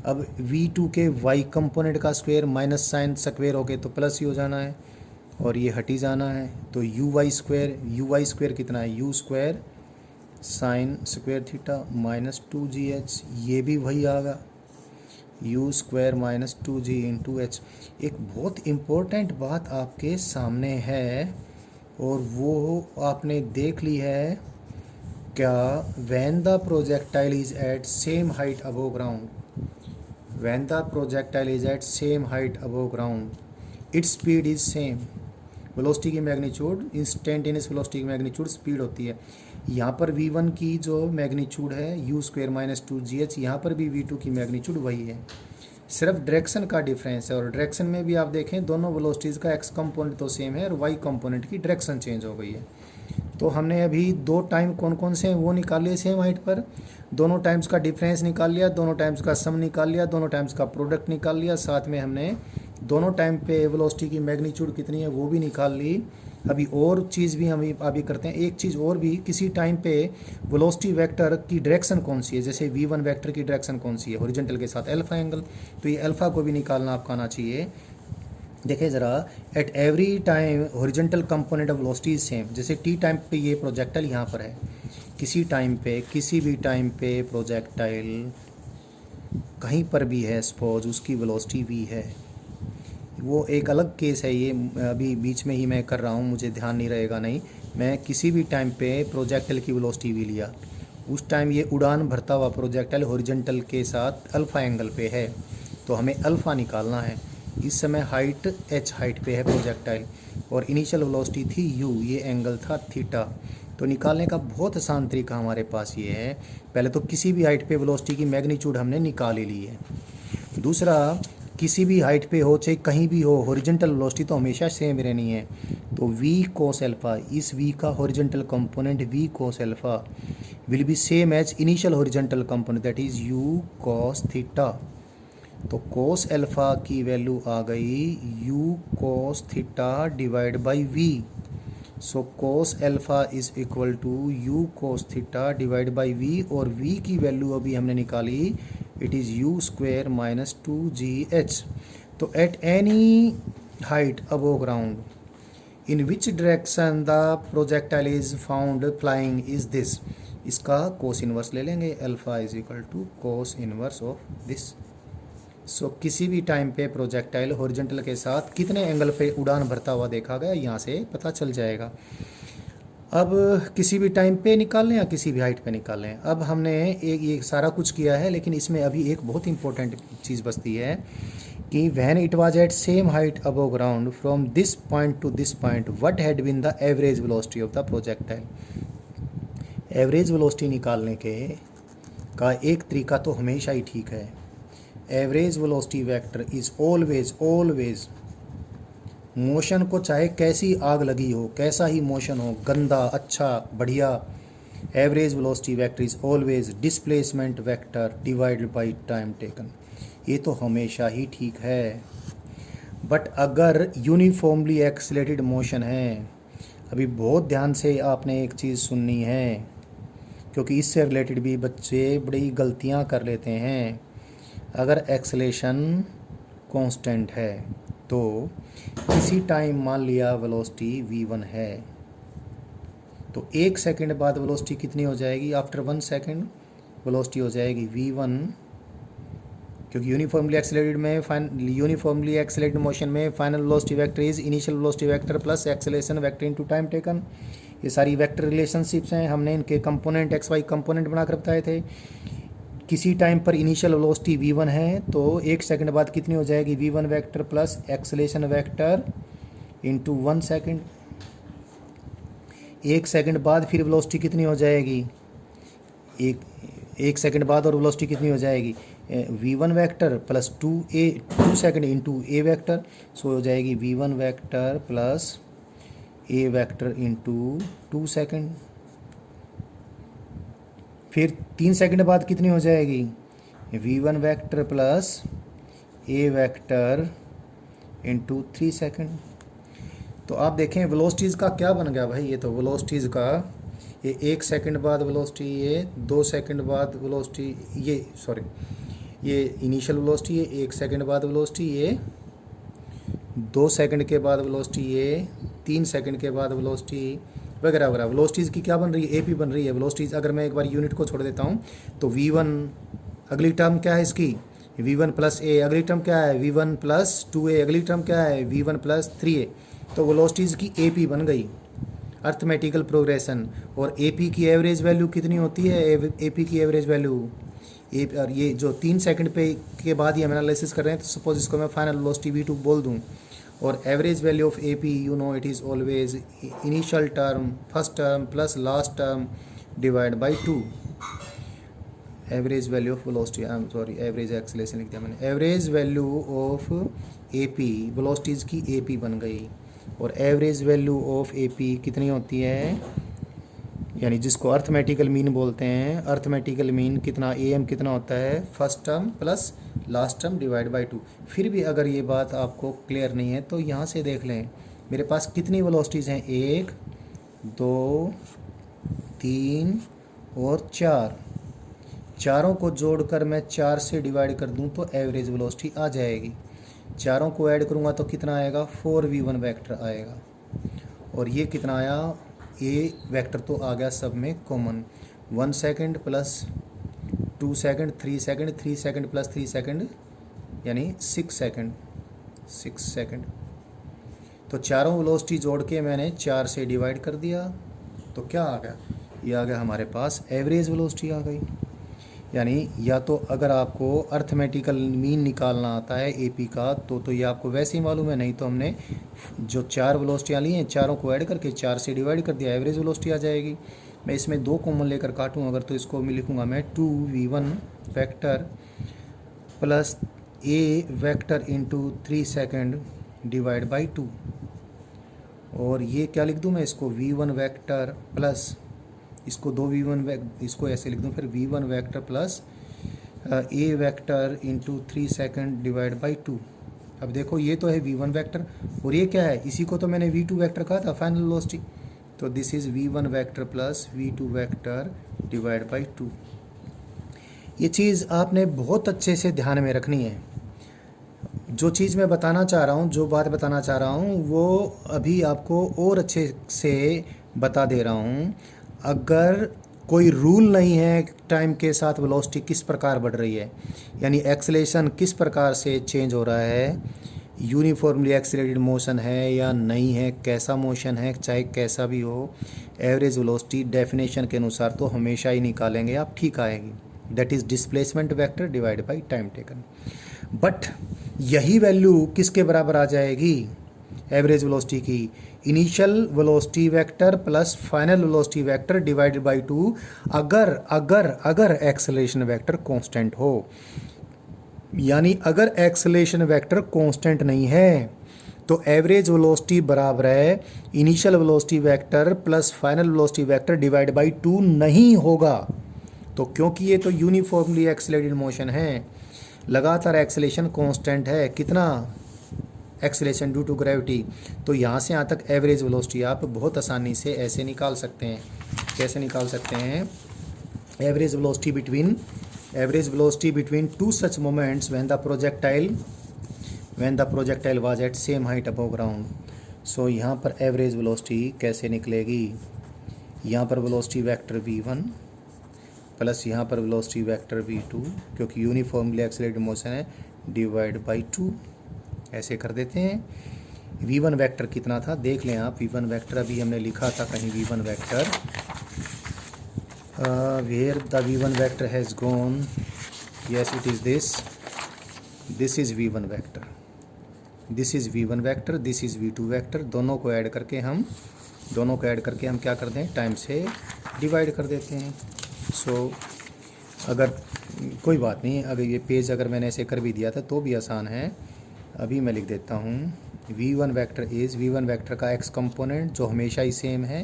अब v2 के y कंपोनेंट का स्क्वायर माइनस साइन स्क्वायर हो गए तो प्लस ही हो जाना है, और ये हटी जाना है। तो u वाई स्क्वायर कितना है, u square sine square theta -2gh, ये भी वही आगा, u square -2g into H. एक बहुत इम्पोर्टेंट बात आपके सामने है और वो आपने देख ली है क्या when the projectile is at same height above ground, when the projectile is at same height above ground its speed is same, velocity की मैग्नीट्यूड इंस्टेंटेनियस वेलोसिटी की मैग्नीट्यूड स्पीड होती है। यहाँ पर v1 की जो मैग्नीट्यूड है u स्क्वेयर माइनस 2gh, यहाँ पर भी v2 की मैग्नीट्यूड वही है, सिर्फ डायरेक्शन का डिफरेंस है। और डायरेक्शन में भी आप देखें दोनों वेलोसिटीज़ का x कंपोनेंट तो सेम है और y कंपोनेंट की डायरेक्शन चेंज हो गई है। तो हमने अभी दो टाइम कौन कौन से हैं वो निकाल लिए सेम हाइट पर, दोनों टाइम्स का डिफरेंस निकाल लिया, दोनों टाइम्स का सम निकाल लिया, दोनों टाइम्स का प्रोडक्ट निकाल लिया, साथ में हमने दोनों टाइम पे वेलोसिटी की मैग्नीट्यूड कितनी है वो भी निकाल ली। अभी और चीज़ भी हम अभी करते हैं, एक चीज़ और भी, किसी टाइम पे वेलोसिटी वेक्टर की डायरेक्शन कौन सी है, जैसे v1 वेक्टर की डायरेक्शन कौन सी है, हॉरिजॉन्टल के साथ अल्फा एंगल, तो ये अल्फा को भी निकालना आपका आना चाहिए। देखिए ज़रा, at every time horizontal component of velocity is same, जैसे टी टाइम पे ये प्रोजेक्टाइल यहाँ पर है, किसी टाइम पे किसी भी टाइम पे प्रोजेक्टाइल कहीं पर भी है सपोज, उसकी वेलोसिटी v है, वो एक अलग केस है, ये अभी बीच में ही मैं कर रहा हूँ, मुझे ध्यान नहीं रहेगा, नहीं, मैं किसी भी टाइम पे प्रोजेक्टाइल की वेलोसिटी v लिया, उस टाइम ये उड़ान भरता हुआ प्रोजेक्टाइल हॉरिजॉन्टल के साथ अल्फ़ा एंगल पे है, तो हमें अल्फ़ा निकालना है। इस समय हाइट h हाइट पे है प्रोजेक्टाइल और इनिशियल वेलोसिटी थी u, ये एंगल था थीटा। तो निकालने का बहुत आसान तरीका हमारे पास ये है, पहले तो किसी भी हाइट पे वेलोसिटी की मैग्नीट्यूड हमने निकाल ही ली है। दूसरा, किसी भी हाइट पे हो चाहे कहीं भी हो, हॉरिजॉन्टल वेलोसिटी तो हमेशा सेम रहनी है, तो v cos अल्फ़ा, इस v का horizontal component v cos alpha will be same as initial horizontal component that is u cos theta. तो cos अल्फ़ा की वैल्यू आ गई u cos theta divide by v, so cos alpha is equal to u cos theta divide by v, और v की value अभी हमने निकाली, it is u square minus 2gh। तो at any height above ground in which direction the projectile is found flying is this, इसका cos inverse ले लेंगे, alpha is equal to cos inverse of this. So किसी भी time पे projectile horizontal के साथ कितने एंगल पे उड़ान भरता हुआ देखा गया, यहाँ से पता चल जाएगा। अब किसी भी टाइम पे निकाल लें या किसी भी हाइट पे निकाल लें। अब हमने एक ये सारा कुछ किया है, लेकिन इसमें अभी एक बहुत इंपॉर्टेंट चीज़ बचती है कि when it was at same height above ground from this point to this point what had been the average velocity of the projectile. Average velocity निकालने के का एक तरीका तो हमेशा ही ठीक है, average velocity vector is always motion को चाहे कैसी आग लगी हो, कैसा ही मोशन हो, गंदा अच्छा बढ़िया, average velocity vector is always displacement vector divided by time taken, ये तो हमेशा ही ठीक है। बट अगर यूनिफॉर्मली एक्सीलरेटेड मोशन है, अभी बहुत ध्यान से आपने एक चीज़ सुननी है, क्योंकि इससे रिलेटेड भी बच्चे बड़ी गलतियां कर लेते हैं। अगर एक्सेलेरेशन कांस्टेंट है तो किसी टाइम मान लिया वेलोसिटी v1 है, तो एक सेकंड बाद वेलोसिटी कितनी हो जाएगी, आफ्टर 1 सेकंड वेलोसिटी हो जाएगी v1, क्योंकि यूनिफॉर्मली एक्सेलरेटेड मोशन में final velocity vector is initial velocity vector plus acceleration vector into time taken. ये सारी वेक्टर रिलेशनशिप्स हैं, हमने इनके कंपोनेंट एक्स वाई कंपोनेंट बनाकर बताए थे। किसी टाइम पर इनिशियल वेलोसिटी v1 है तो एक सेकंड बाद कितनी हो जाएगी, v1 vector plus acceleration vector into 1 second. एक सेकंड बाद फिर वेलोसिटी कितनी हो जाएगी, एक सेकंड बाद और वेलोसिटी कितनी हो जाएगी, v1 vector plus 2 second into a vector, so हो जाएगी v1 vector plus a vector into 2 second. फिर 3 सेकंड बाद कितनी हो जाएगी, v1 vector plus a vector into 3 second. तो आप देखें वेलोसिटीज़ का क्या बन गया भाई, ये तो वेलोसिटीज़ का ये 1 सेकंड बाद वेलोसिटी, ये 2 सेकंड बाद वेलोसिटी, ये इनिशियल वेलोसिटी, ये 1 सेकंड बाद वेलोसिटी, ये 2 सेकंड के बाद वेलोसिटी, ये 3 सेकंड के बाद वेलोसिटी वगैरह वगैरह। वेलोसिटीज़ की क्या बन रही है, एपी बन रही है वेलोसिटीज़। अगर मैं एक बार यूनिट को छोड़ देता हूँ तो v1 अगली टर्म क्या है इसकी, v1 प्लस a, अगली टर्म क्या है v1 प्लस 2a, अगली टर्म क्या है v1 प्लस 3a। तो वेलोसिटीज़ की एपी बन गई। Arithmetical progression. और AP की एवरेज वैल्यू कितनी होती है? AP की एवरेज वैल्यू और ये जो 3 सेकंड पे के बाद ये हम एनालिसिस कर रहे हैं, तो सपोज इसको मैं फाइनल वेलोसिटी V2 बोल दूँ, और average value of AP you know it is always initial term first term plus last term divide by 2। Average value of velocity, I am sorry average acceleration लिख दिया मैंने। Average value of AP, velocities की AP बन गई, और average value of AP कितनी होती है, यानी जिसको अर्थमेटिकल मीन बोलते हैं। अर्थमेटिकल मीन कितना, AM कितना होता है, first term plus last term divide by 2। फिर भी अगर ये बात आपको क्लियर नहीं है तो यहाँ से देख लें, मेरे पास कितनी वेलोसिटीज़ हैं, 1 2 3 और 4। चारों को जोड़कर मैं 4 से डिवाइड कर दूं तो एवरेज वेलोसिटी आ जाएगी। चारों को ऐड करूंगा तो कितना आएगा, 4v1 वेक्टर आएगा। और ये कितना आया, ए वेक्टर तो आ गया सब में common. 1 second plus 2 second 3 second 3 second plus 3 second यानी 6 सेकंड 6 सेकंड। तो चारों वेलोसिटी जोड़ के मैंने 4 से डिवाइड कर दिया, तो क्या आ गया, ये आ गया हमारे पास एवरेज वेलोसिटी आ गई। यानी या तो अगर आपको अर्थमेटिकल मीन निकालना आता है AP का तो ये आपको वैसे ही मालूम है, नहीं तो हमने जो 4 वेलोसिटियाँ ली हैं, चारों को ऐड करके 4 से डिवाइड कर दिया, एवरेज वेलोसिटी आ जाएगी। मैं इसमें 2 कॉमन लेकर काटूँ अगर, तो इसको मैं लिखूँगा मैं 2v1 vector plus A vector into 3 second divide by 2। और ये क्या लिख दूँ मैं, इसको v1 वेक्टर प्लस, इसको 2v1 इसको ऐसे लिख दूँ फिर v1 vector plus A vector into 3 second divide by 2। अब देखो ये तो है v1 वेक्टर, और ये क्या है, इसी को तो मैंने v2 वेक्टर कहा था फाइनल वेलोसिटी। तो this is v1 vector plus v2 vector divide by 2। ये चीज़ आपने बहुत अच्छे से ध्यान में रखनी है। जो चीज़ मैं बताना चाह रहा हूँ, जो बात बताना चाह रहा हूँ, वो अभी आपको और अच्छे से बता दे रहा हूँ। अगर कोई रूल नहीं है टाइम के साथ वेलोसिटी किस प्रकार बढ़ रही है, यानी एक्सेलरेशन किस प्रकार से चेंज हो रहा है, यूनिफॉर्मली एक्सेलरेटेड मोशन है या नहीं है, कैसा मोशन है, चाहे कैसा भी हो, एवरेज वेलोसिटी डेफिनेशन के अनुसार तो हमेशा ही निकालेंगे आप, ठीक आएगी। That is displacement vector divide by time taken. But यही वैल्यू किसके बराबर आ जाएगी, एवरेज वेलोसिटी की, initial velocity vector plus final velocity vector divided by 2, अगर अगर अगर एक्सेलरेशन वेक्टर कांस्टेंट हो। यानी अगर एक्सेलरेशन वेक्टर कांस्टेंट नहीं है तो एवरेज वेलोसिटी बराबर है initial velocity vector plus final velocity vector divide by 2 नहीं होगा। तो क्योंकि ये तो यूनिफॉर्मली एक्सेलरेटेड मोशन है, लगातार एक्सेलरेशन कांस्टेंट है, कितना एक्सेलरेशन ड्यू टू ग्रेविटी, तो यहाँ से यहाँ तक एवरेज वेलोसिटी आप बहुत आसानी से ऐसे निकाल सकते हैं। कैसे निकाल सकते हैं, average velocity between two such moments when the projectile was at same height above ground. So यहाँ पर एवरेज वेलोसिटी कैसे निकलेगी, यहाँ पर वेलोसिटी वेक्टर v1 प्लस यहाँ पर वेलोसिटी वेक्टर v2, क्योंकि यूनिफॉर्मली एक्सेलरेटेड मोशन है, डिवाइड बाई 2। ऐसे कर देते हैं। v1 वेक्टर कितना था देख लें आप, v1 वेक्टर अभी हमने लिखा था कहीं, v1 vector where the v1 vector has gone, yes it is this is v1 vector, this is v1 vector, this is v2 vector. दोनों को ऐड करके हम क्या कर दें, टाइम से डिवाइड कर देते हैं। सो अगर कोई बात नहीं, अगर ये पेज अगर मैंने ऐसे कर भी दिया था तो भी आसान है। अभी मैं लिख देता हूँ v1 वेक्टर का x कंपोनेंट जो हमेशा ही सेम है,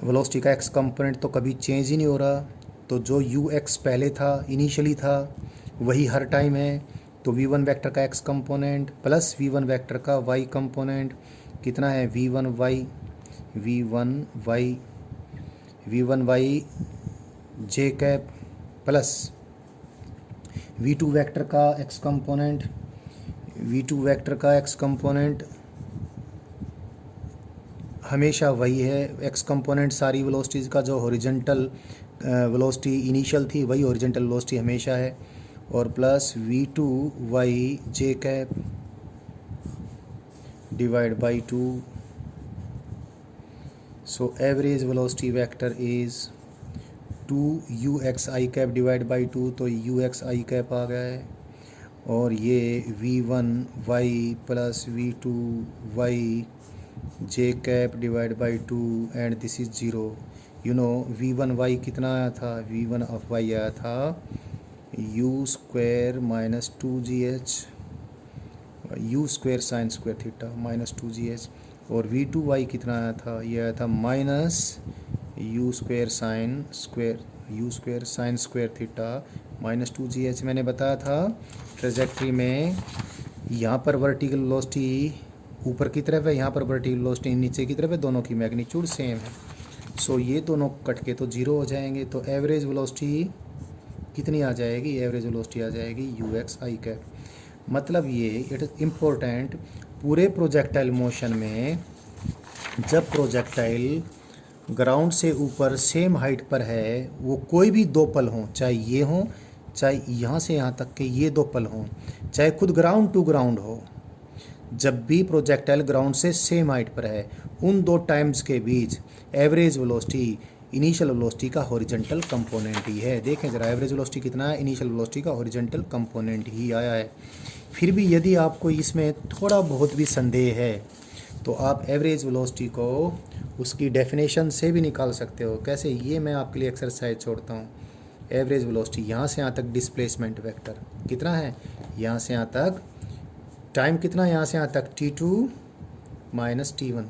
वेलोसिटी का x कंपोनेंट तो कभी चेंज ही नहीं हो रहा, तो जो ux पहले था इनिशियली था वही हर टाइम है। तो v1 वेक्टर का x component plus v1 vector का y कंपोनेंट कितना है, v1y j cap plus v2 vector का x कंपोनेंट हमेशा वही है, x कंपोनेंट सारी वेलोसिटीज़ का, जो हॉरिजॉन्टल वेलोसिटी इनिशियल थी वही हॉरिजॉन्टल वेलोसिटी हमेशा है, और plus v2y j cap divide by 2। So average velocity vector is 2 cap divide by 2, तो कैप आ गया है, और ये v1y plus v2y J cap divide by 2 and this is 0। You know v1y कितना आया था, v1 ऑफ y आया था u square minus 2gh, u square sine square theta minus 2gh, और v2y कितना आया था, ये आया था minus u square sine square theta minus 2gh। मैंने बताया था ट्रेजेक्ट्री में यहाँ पर वर्टिकल वेलोसिटी ऊपर की तरफ है, यहाँ पर वर्टिकल वेलोसिटी नीचे की तरफ है, दोनों की मैग्नीट्यूड सेम है। सो ये दोनों कट के तो 0 हो जाएंगे, तो एवरेज वेलोसिटी कितनी आ जाएगी, एवरेज वेलोसिटी आ जाएगी ux कैप। मतलब ये इट इज़ इम्पोर्टेंट, पूरे प्रोजेक्टाइल मोशन में जब प्रोजेक्टाइल ग्राउंड से ऊपर सेम हाइट पर है, वो कोई भी दो पल हों, चाहे ये हों, चाहे यहाँ से यहाँ तक के ये दो पल हों, चाहे खुद ग्राउंड टू ग्राउंड हो, जब भी प्रोजेक्टाइल ग्राउंड से सेम हाइट पर है, उन दो टाइम्स के बीच एवरेज वेलोसिटी इनिशियल वेलोसिटी का हॉरिजॉन्टल कंपोनेंट ही है। देखें ज़रा एवरेज वेलोसिटी कितना है, इनिशियल वेलोसिटी का हॉरिजॉन्टल कंपोनेंट ही आया है। फिर भी यदि आपको इसमें थोड़ा बहुत भी संदेह है तो आप एवरेज वेलोसिटी को उसकी डेफिनेशन से भी निकाल सकते हो। कैसे, ये मैं आपके लिए एक्सरसाइज छोड़ता हूँ। एवरेज वेलोसिटी यहाँ से यहाँ तक डिस्प्लेसमेंट वेक्टर कितना है, यहाँ से यहाँ तक टाइम कितना है, यहाँ से यहाँ तक t2 माइनस t1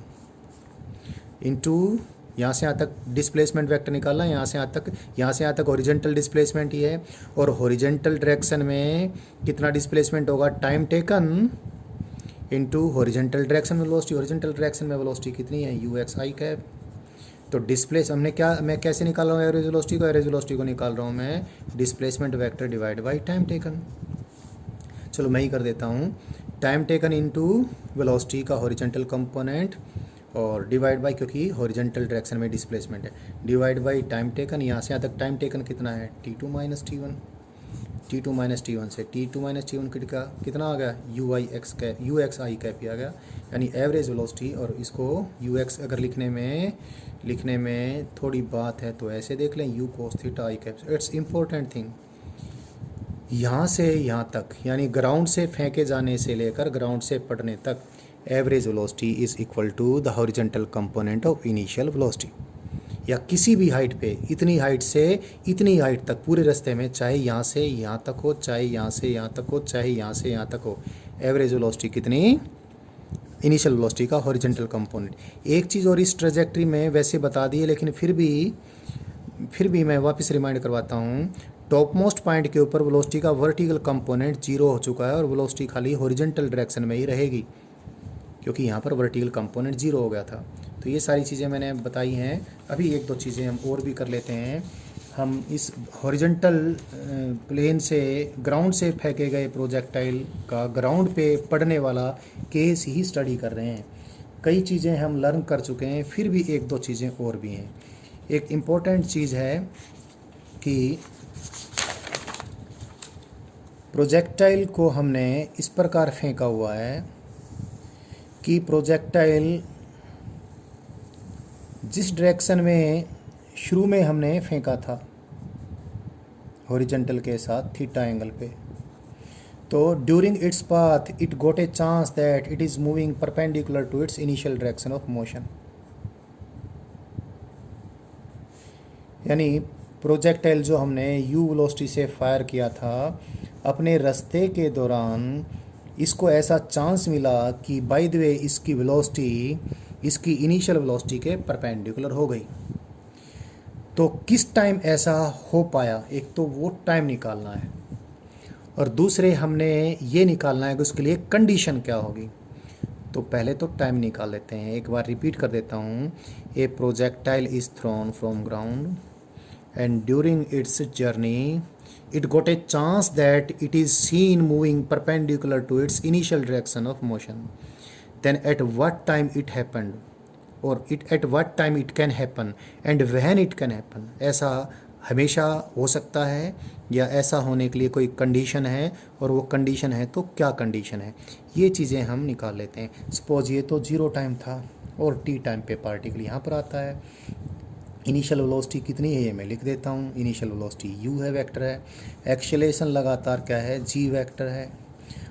इंटू यहाँ से यहाँ तक डिस्प्लेसमेंट वेक्टर निकालना है, यहाँ से यहाँ तक हॉरिजॉन्टल डिस्प्लेसमेंट ही है, और हॉरिजॉन्टल डायरेक्शन में कितना डिस्प्लेसमेंट होगा, time taken into horizontal direction में वेलोसिटी। हॉरिजॉन्टल डायरेक्शन में वेलोसिटी कितनी है, ux कैप। तो डिस्प्लेस मैं कैसे निकाल रहा हूँ एवरेज वेलोसिटी को, एवरेज वेलोसिटी को निकाल रहा हूँ मैं displacement vector divide by time taken. चलो मैं ही कर देता हूँ, टाइम टेकन इंटू वेलोसिटी का हॉरिजॉन्टल कंपोनेंट और डिवाइड बाई, क्योंकि हॉरिजॉन्टल डायरेक्शन में डिस्प्लेसमेंट है, डिवाइड बाई टाइम टेकन। यहाँ से यहाँ तक टाइम टेकन कितना है, t2 minus t1, t2 minus t1 से t2 माइनस t1 कितना आ गया, ux कैप ही आ गया, यानी एवरेज वेलोसिटी। और इसको ux अगर लिखने में थोड़ी बात है तो ऐसे देख लें, u cos theta i cap. It's important thing, यहाँ से यहाँ तक यानी ग्राउंड से फेंके जाने से लेकर ग्राउंड से पड़ने तक average velocity is equal to the horizontal component of initial velocity. या किसी भी हाइट पे, इतनी हाइट से इतनी हाइट तक पूरे रास्ते में, चाहे यहाँ से यहाँ तक हो, चाहे यहाँ से यहाँ तक हो, चाहे यहाँ से यहाँ तक हो, एवरेज वेलोसिटी कितनी, इनिशियल वेलोसिटी का हॉरिजॉन्टल कंपोनेंट। एक चीज़ और इस ट्रेजेक्ट्री में वैसे बता दी है, लेकिन फिर भी मैं वापस रिमाइंड करवाता हूँ, टॉप मोस्ट पॉइंट के ऊपर वेलोसिटी का वर्टिकल कंपोनेंट 0 हो चुका है और वेलोसिटी खाली हॉरिजॉन्टल डायरेक्शन में ही रहेगी, क्योंकि यहाँ पर वर्टिकल कंपोनेंट 0 हो गया था। तो ये सारी चीज़ें मैंने बताई हैं। अभी एक दो चीज़ें हम और भी कर लेते हैं। हम इस हॉरिजॉन्टल प्लेन से ग्राउंड से फेंके गए प्रोजेक्टाइल का ग्राउंड पे पड़ने वाला केस ही स्टडी कर रहे हैं। कई चीज़ें हम लर्न कर चुके हैं, फिर भी एक दो चीज़ें और भी हैं। एक इम्पोर्टेंट चीज़ है कि प्रोजेक्टाइल को हमने इस प्रकार फेंका हुआ है कि प्रोजेक्टाइल जिस डायरेक्शन में शुरू में हमने फेंका था हॉरिजॉन्टल के साथ थीटा एंगल पे, तो during its path it got a chance that it is moving perpendicular to its initial direction of motion. यानी प्रोजेक्टाइल जो हमने u वेलोसिटी से फायर किया था, अपने रास्ते के दौरान इसको ऐसा चांस मिला कि बाय द वे इसकी वेलोसिटी इसकी इनिशियल वेलोसिटी के परपेंडिकुलर हो गई। तो किस टाइम ऐसा हो पाया, एक तो वो टाइम निकालना है, और दूसरे हमने ये निकालना है कि उसके लिए कंडीशन क्या होगी। तो पहले तो टाइम निकाल लेते हैं, एक बार रिपीट कर देता हूँ। ए projectile is thrown from ground and during its journey it got a chance that it is seen moving perpendicular to its initial direction of motion. Then at what time it happened, or at what time it can happen and when it can happen. ऐसा हमेशा हो सकता है या ऐसा होने के लिए कोई कंडीशन है, और वो कंडीशन है तो क्या कंडीशन है, ये चीज़ें हम निकाल लेते हैं। सपोज ये तो 0 टाइम था, और टी टाइम पे पार्टिकल यहाँ पर आता है। इनिशियल वेलोसिटी कितनी है ये मैं लिख देता हूँ। इनिशियल वेलोसिटी u है, वेक्टर है। एक्सेलरेशन लगातार क्या है, g वेक्टर है।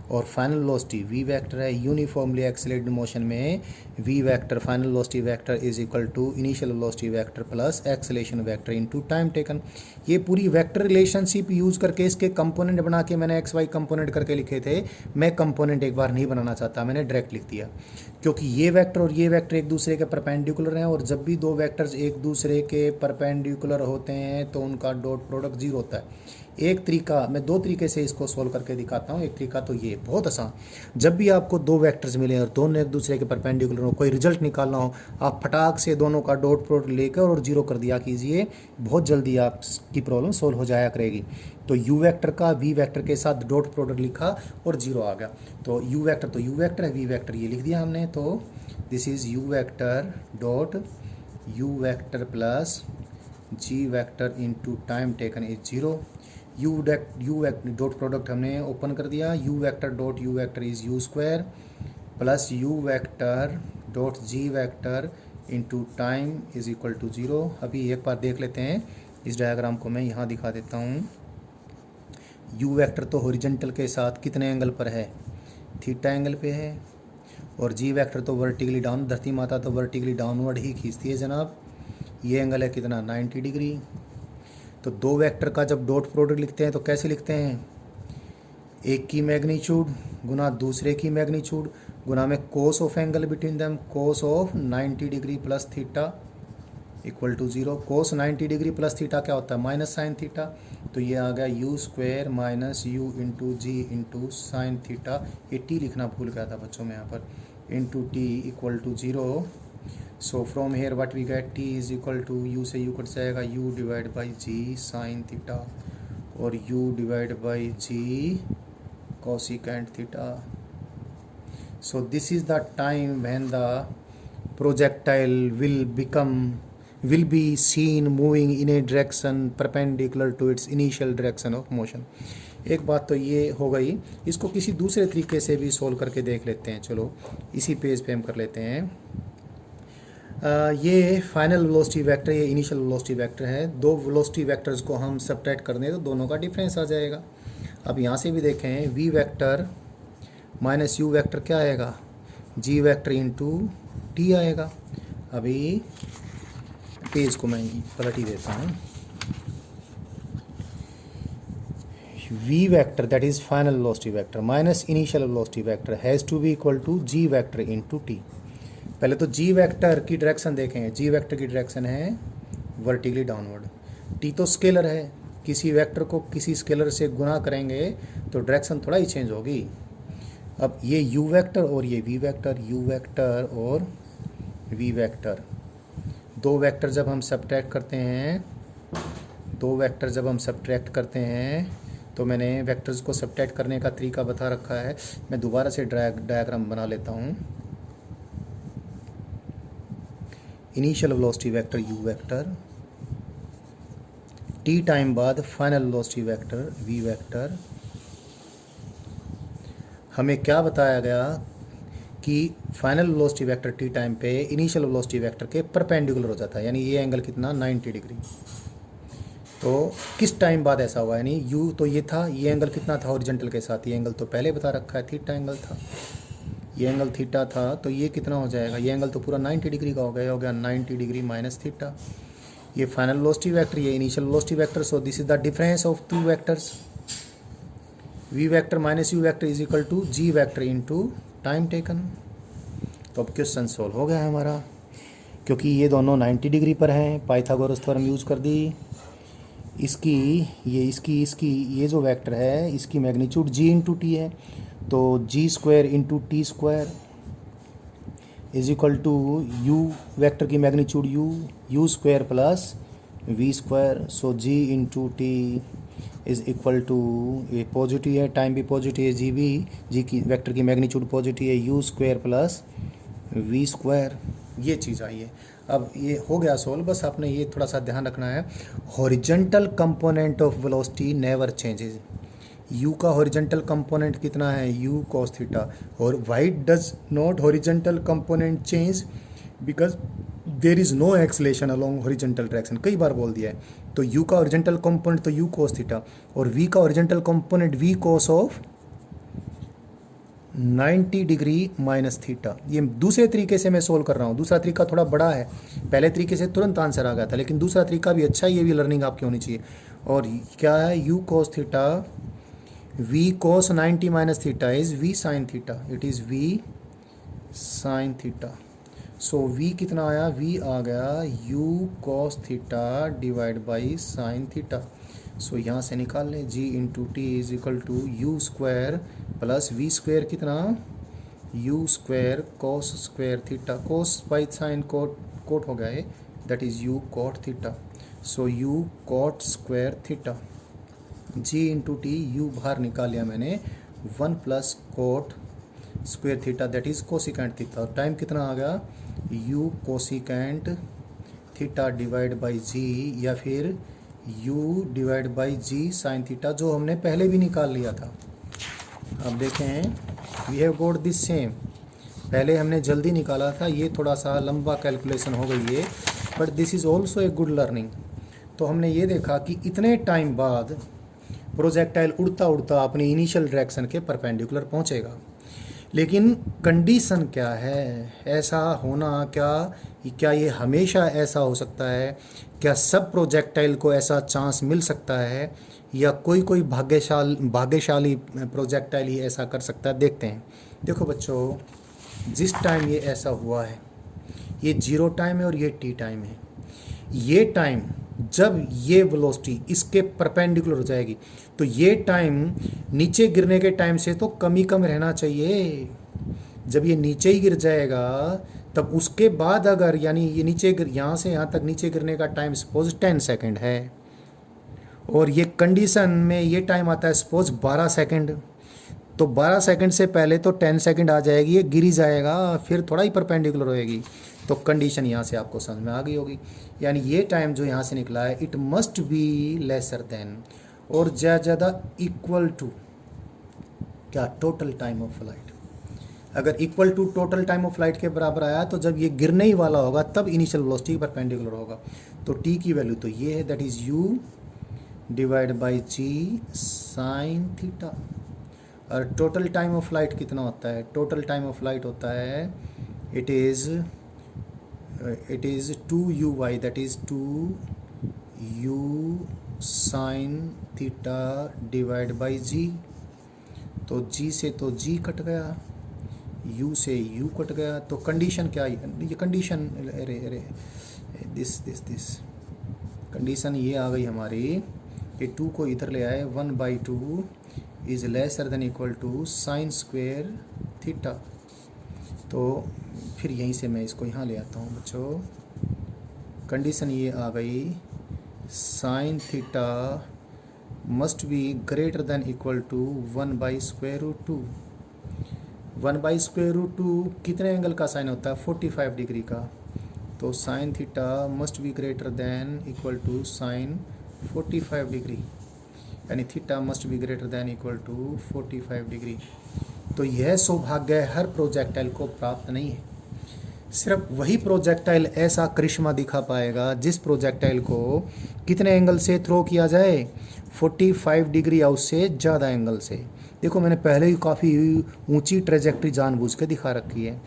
और फाइनल वेलोसिटी v वेक्टर है। यूनिफॉर्मली एक्सेलरेटेड मोशन में v vector final velocity vector is equal to initial velocity vector plus acceleration vector into time taken. ये पूरी वेक्टर रिलेशनशिप यूज़ करके इसके कंपोनेंट बना के मैंने एक्स वाई कंपोनेंट करके लिखे थे। मैं कंपोनेंट एक बार नहीं बनाना चाहता, मैंने डायरेक्ट लिख दिया, क्योंकि ये वेक्टर और ये वेक्टर एक दूसरे के परपेंडिकुलर हैं, और जब भी दो वेक्टर्स एक दूसरे के परपेंडिकुलर होते हैं तो उनका डॉट प्रोडक्ट जीरो होता है। एक तरीका, मैं दो तरीके से इसको सॉल्व करके दिखाता हूँ। एक तरीका तो ये बहुत आसान, जब भी आपको दो वेक्टर्स मिले और दोनों एक दूसरे के परपेंडिकुलर हो, कोई रिजल्ट निकालना हो, आप फटाक से दोनों का डॉट प्रोडक्ट लेकर और जीरो कर दिया कीजिए, बहुत जल्दी आपकी प्रॉब्लम सॉल्व हो जाया करेगी। तो u वेक्टर का v वेक्टर के साथ डॉट प्रोडक्ट लिखा और जीरो आ गया। तो u वेक्टर है, v वेक्टर ये लिख दिया हमने। तो this is u vector dot u vector plus g vector into time taken is zero. u dot product हमने ओपन कर दिया। u vector dot u vector is u square plus u vector dot g vector into time is equal to zero. अभी एक बार देख लेते हैं इस diagram को, मैं यहाँ दिखा देता हूँ। u वेक्टर तो हॉरिजॉन्टल के साथ कितने एंगल पर है, थीटा एंगल पे है। और g वेक्टर तो वर्टिकली डाउन, धरती माता तो वर्टिकली डाउनवर्ड ही खींचती है जनाब। ये एंगल है कितना, 90 डिग्री। तो दो वेक्टर का जब डॉट प्रोडक्ट लिखते हैं तो कैसे लिखते हैं, एक की मैग्नीट्यूड गुना दूसरे की मैग्नीट्यूड गुना में cos of angle between them, cos of 90 degree plus theta equal to zero. Cos 90 degree plus theta क्या होता है, माइनस साइन थीटा। तो ये आ गया u square minus u into g into sine theta. ये t लिखना भूल गया था बच्चों में यहाँ पर, into t equal to zero. So from here what we get, t is equal to u से u कट जाएगा, u divide by g sine theta और u divide by g cosecant theta. So this is the time when the projectile will be seen moving in a direction perpendicular to its initial direction of motion। एक बात तो ये हो गई। इसको किसी दूसरे तरीके से भी सोल्व करके देख लेते हैं। चलो इसी पेज पे हम कर लेते हैं। ये फाइनल वेलोसिटी वेक्टर, ये इनिशियल वेलोसिटी वेक्टर है। दो वेलोसिटी वेक्टर्स को हम सब्ट्रैक्ट कर दें तो दोनों का डिफरेंस आ जाएगा। अब यहाँ से भी देखें, v vector minus u vector क्या आएगा, g वेक्टर इंटू टी आएगा। अभी पेज को मैं पलट ही देता हूँ। v vector that is final velocity vector minus initial velocity vector has to be equal to g vector into t. पहले तो g वेक्टर की डायरेक्शन देखें, g वेक्टर की डायरेक्शन है वर्टिकली डाउनवर्ड। t तो स्केलर है, किसी वेक्टर को किसी स्केलर से गुना करेंगे तो डायरेक्शन थोड़ा ही चेंज होगी। अब ये u वेक्टर और ये v वेक्टर, u वेक्टर और v वेक्टर, दो वेक्टर जब हम सब्ट्रैक्ट करते हैं तो मैंने वेक्टर्स को सब्ट्रैक्ट करने का तरीका बता रखा है। मैं दोबारा से डायग्राम बना लेता हूँ। Initial velocity vector u vector, t time बाद final velocity vector v vector. हमें क्या बताया गया कि final velocity vector t time पे इनिशियल वेलोसिटी वेक्टर के परपेंडिकुलर हो जाता है, यानी ये एंगल कितना 90 डिग्री। तो किस टाइम बाद ऐसा हुआ, यानी u तो ये था, ये एंगल कितना था हॉरिजॉन्टल के साथ, ये एंगल तो पहले बता रखा है थीटा एंगल था, ये एंगल थीटा था। तो ये कितना हो जाएगा, ये एंगल तो पूरा 90 डिग्री का हो गया 90 डिग्री माइनस थीटा। ये फाइनल वेलोसिटी वेक्टर, ये initial velocity vector. So this is the difference of two vectors, v vector minus u vector is equal to g vector into time taken. तो अब question solve हो गया है हमारा, क्योंकि ये दोनों 90 डिग्री पर हैं। पाइथागोरस थ्योरम यूज़ कर दी। इसकी ये जो वेक्टर है इसकी मैग्नीट्यूड g इंटू टी है, तो g square into T square is equal to u vector की magnitude u square plus v square. सो g इंटू टी इज इक्वल टू, ये पॉजिटिव है, टाइम भी पॉजिटिव है, जी की वेक्टर की मैग्नीट्यूड पॉजिटिव है, u square plus v square. ये चीज़ आई है। अब ये हो गया सोल्व। बस आपने ये थोड़ा सा ध्यान रखना है, horizontal component of velocity never changes. u का हॉरिजॉन्टल कंपोनेंट कितना है, u cos थीटा, और why does not horizontal component change, because there is no acceleration along horizontal direction, कई बार बोल दिया है। तो u का हॉरिजेंटल कंपोनेंट तो u cos थीटा, और v का horizontal component v cos of 90 degree minus theta. ये दूसरे तरीके से मैं सोल्व कर रहा हूँ। दूसरा तरीका थोड़ा बड़ा है, पहले तरीके से तुरंत आंसर आ गया था, लेकिन दूसरा तरीका भी अच्छा है, ये भी लर्निंग आपकी होनी चाहिए। और क्या है, u cos theta, v cos 90 minus theta is v sin theta, it is v sin theta. So v कितना आया, v आ गया u cos theta divide by sine theta. So यहाँ से निकाल लें, g इंटू टी is equal to u square plus v square कितना, u square cos square theta, cos by sine cot, cot हो गया है, that is u cot theta. So u cot square theta, g into t, u बाहर निकाल लिया मैंने, 1 plus cot square theta that is cosecant theta. Time कितना आ गया, u cosecant theta divide by g, या फिर u divide by g sine theta, जो हमने पहले भी निकाल लिया था। अब देखें, we have got this same, पहले हमने जल्दी निकाला था, ये थोड़ा सा लंबा कैलकुलेशन हो गई है, but this is also a good learning. तो हमने ये देखा कि इतने टाइम बाद प्रोजेक्टाइल उड़ता उड़ता अपनी इनिशियल डायरेक्शन के परपेंडिकुलर पहुंचेगा, लेकिन कंडीशन क्या है, ऐसा होना क्या ये हमेशा ऐसा हो सकता है, क्या सब प्रोजेक्टाइल को ऐसा चांस मिल सकता है, या कोई कोई भाग्यशाली प्रोजेक्टाइल ही ऐसा कर सकता है। देखते हैं। देखो बच्चों, जिस टाइम ये ऐसा हुआ है, ये 0 टाइम है और ये t टाइम है, ये टाइम जब ये वेलोसिटी इसके परपेंडिकुलर हो जाएगी, तो ये टाइम नीचे गिरने के टाइम से तो कम ही कम रहना चाहिए। जब ये नीचे ही गिर जाएगा, तब उसके बाद अगर, यानी ये नीचे गिर, यहाँ से यहाँ तक नीचे गिरने का टाइम सपोज 10 सेकेंड है, और ये कंडीशन में ये टाइम आता है सपोज 12 सेकेंड, तो 12 सेकंड से पहले तो 10 सेकंड आ जाएगी, ये गिरी जाएगा, फिर थोड़ा ही परपेंडिकुलर होएगी। तो कंडीशन यहाँ से आपको समझ में आ गई होगी, यानी ये टाइम जो यहाँ से निकला है, it must be lesser than, और ज़्यादा इक्वल टू क्या, टोटल टाइम ऑफ फ्लाइट। अगर equal to total time of flight के बराबर आया, तो जब ये गिरने ही वाला होगा तब इनिशियल वेलोसिटी परपेंडिकुलर होगा। तो टी की वैल्यू तो ये है, that is u divide by g sine theta. और टोटल टाइम ऑफ फ्लाइट कितना होता है, टोटल टाइम ऑफ फ्लाइट होता है, it is 2u/, that is 2u sine theta divide by g. तो g से तो g कट गया, u से u कट गया, तो कंडीशन क्या है, ये कंडीशन, अरे दिस कंडीशन ये आ गई हमारी कि 2 को इधर ले आए, 1/2 is lesser than equal to sine square theta. तो फिर यहीं से मैं इसको यहाँ ले आता हूँ बच्चों, कंडीशन ये आ गई, sine theta must be greater than equal to 1/√2। 1/√2 कितने एंगल का साइन होता है, 45 डिग्री का। तो sine theta must be greater than equal to sine 45 degree, यानी theta must be greater than equal to 45 degree. तो यह सौभाग्य हर प्रोजेक्टाइल को प्राप्त नहीं है, सिर्फ वही प्रोजेक्टाइल ऐसा करिश्मा दिखा पाएगा जिस प्रोजेक्टाइल को कितने एंगल से थ्रो किया जाए, 45 डिग्री या उससे ज़्यादा एंगल से। देखो मैंने पहले ही काफ़ी ऊंची ट्रेजेक्ट्री जानबूझ के दिखा रखी है।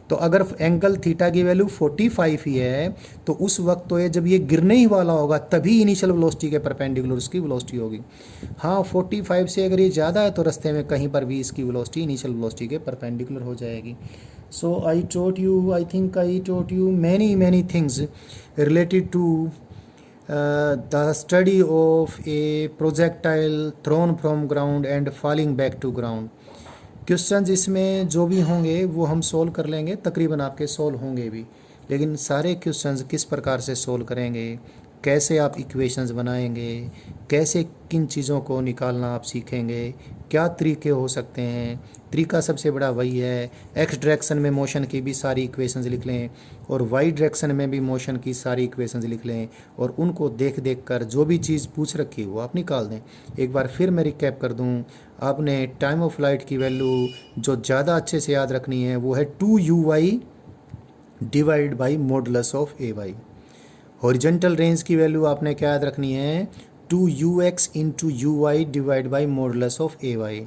तो अगर एंगल थीटा की वैल्यू 45 ही है, तो उस वक्त तो ये जब ये गिरने ही वाला होगा तभी इनिशियल वेलोसिटी के परपेंडिकुलर उसकी वेलोसिटी होगी। हाँ, 45 से अगर ये ज़्यादा है तो रास्ते में कहीं पर भी इसकी वेलोसिटी इनिशियल वेलोसिटी के परपेंडिकुलर हो जाएगी। सो आई टोट you many things related to the study of a projectile thrown from ground and falling back to ground। Questions इसमें जो भी होंगे वो हम सोल्व कर लेंगे, तकरीबन आपके सोल्व होंगे भी, लेकिन सारे क्वेश्चंस किस प्रकार से सोल्व करेंगे, कैसे आप इक्वेशंस बनाएंगे, कैसे किन चीज़ों को निकालना आप सीखेंगे, क्या तरीके हो सकते हैं। तरीका सबसे बड़ा वही है, एक्स डायरेक्शन में मोशन की भी सारी इक्वेशंस लिख लें और वाई डायरेक्शन में भी मोशन की सारी इक्वेशंस लिख लें, और उनको देख देख कर जो भी चीज़ पूछ रखी है वो आप निकाल दें। एक बार फिर मैं रिकैप कर दूं, आपने टाइम ऑफ फ्लाइट की वैल्यू जो ज़्यादा अच्छे से याद रखनी है वो है 2u/, divide by modulus of a y. Horizontal range की वैल्यू आपने क्या याद रखनी है, 2ux into u y divide by modulus of a y.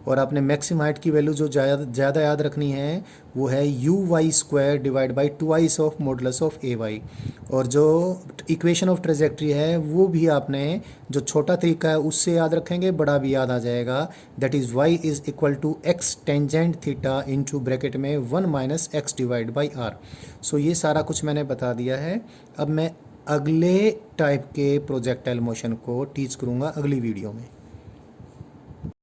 और आपने मैक्सिमम हाइट की वैल्यू जो ज़्यादा याद रखनी है वो है u y square divide by twice of modulus of a y. और जो इक्वेशन ऑफ ट्रेजेक्ट्री है वो भी आपने जो छोटा तरीका है उससे याद रखेंगे, बड़ा भी याद आ जाएगा। That is y is equal to x tangent theta into bracket में 1 minus x divide by are. So ये सारा कुछ मैंने बता दिया है। अब मैं अगले टाइप के प्रोजेक्टाइल मोशन को टीच करूँगा अगली वीडियो में।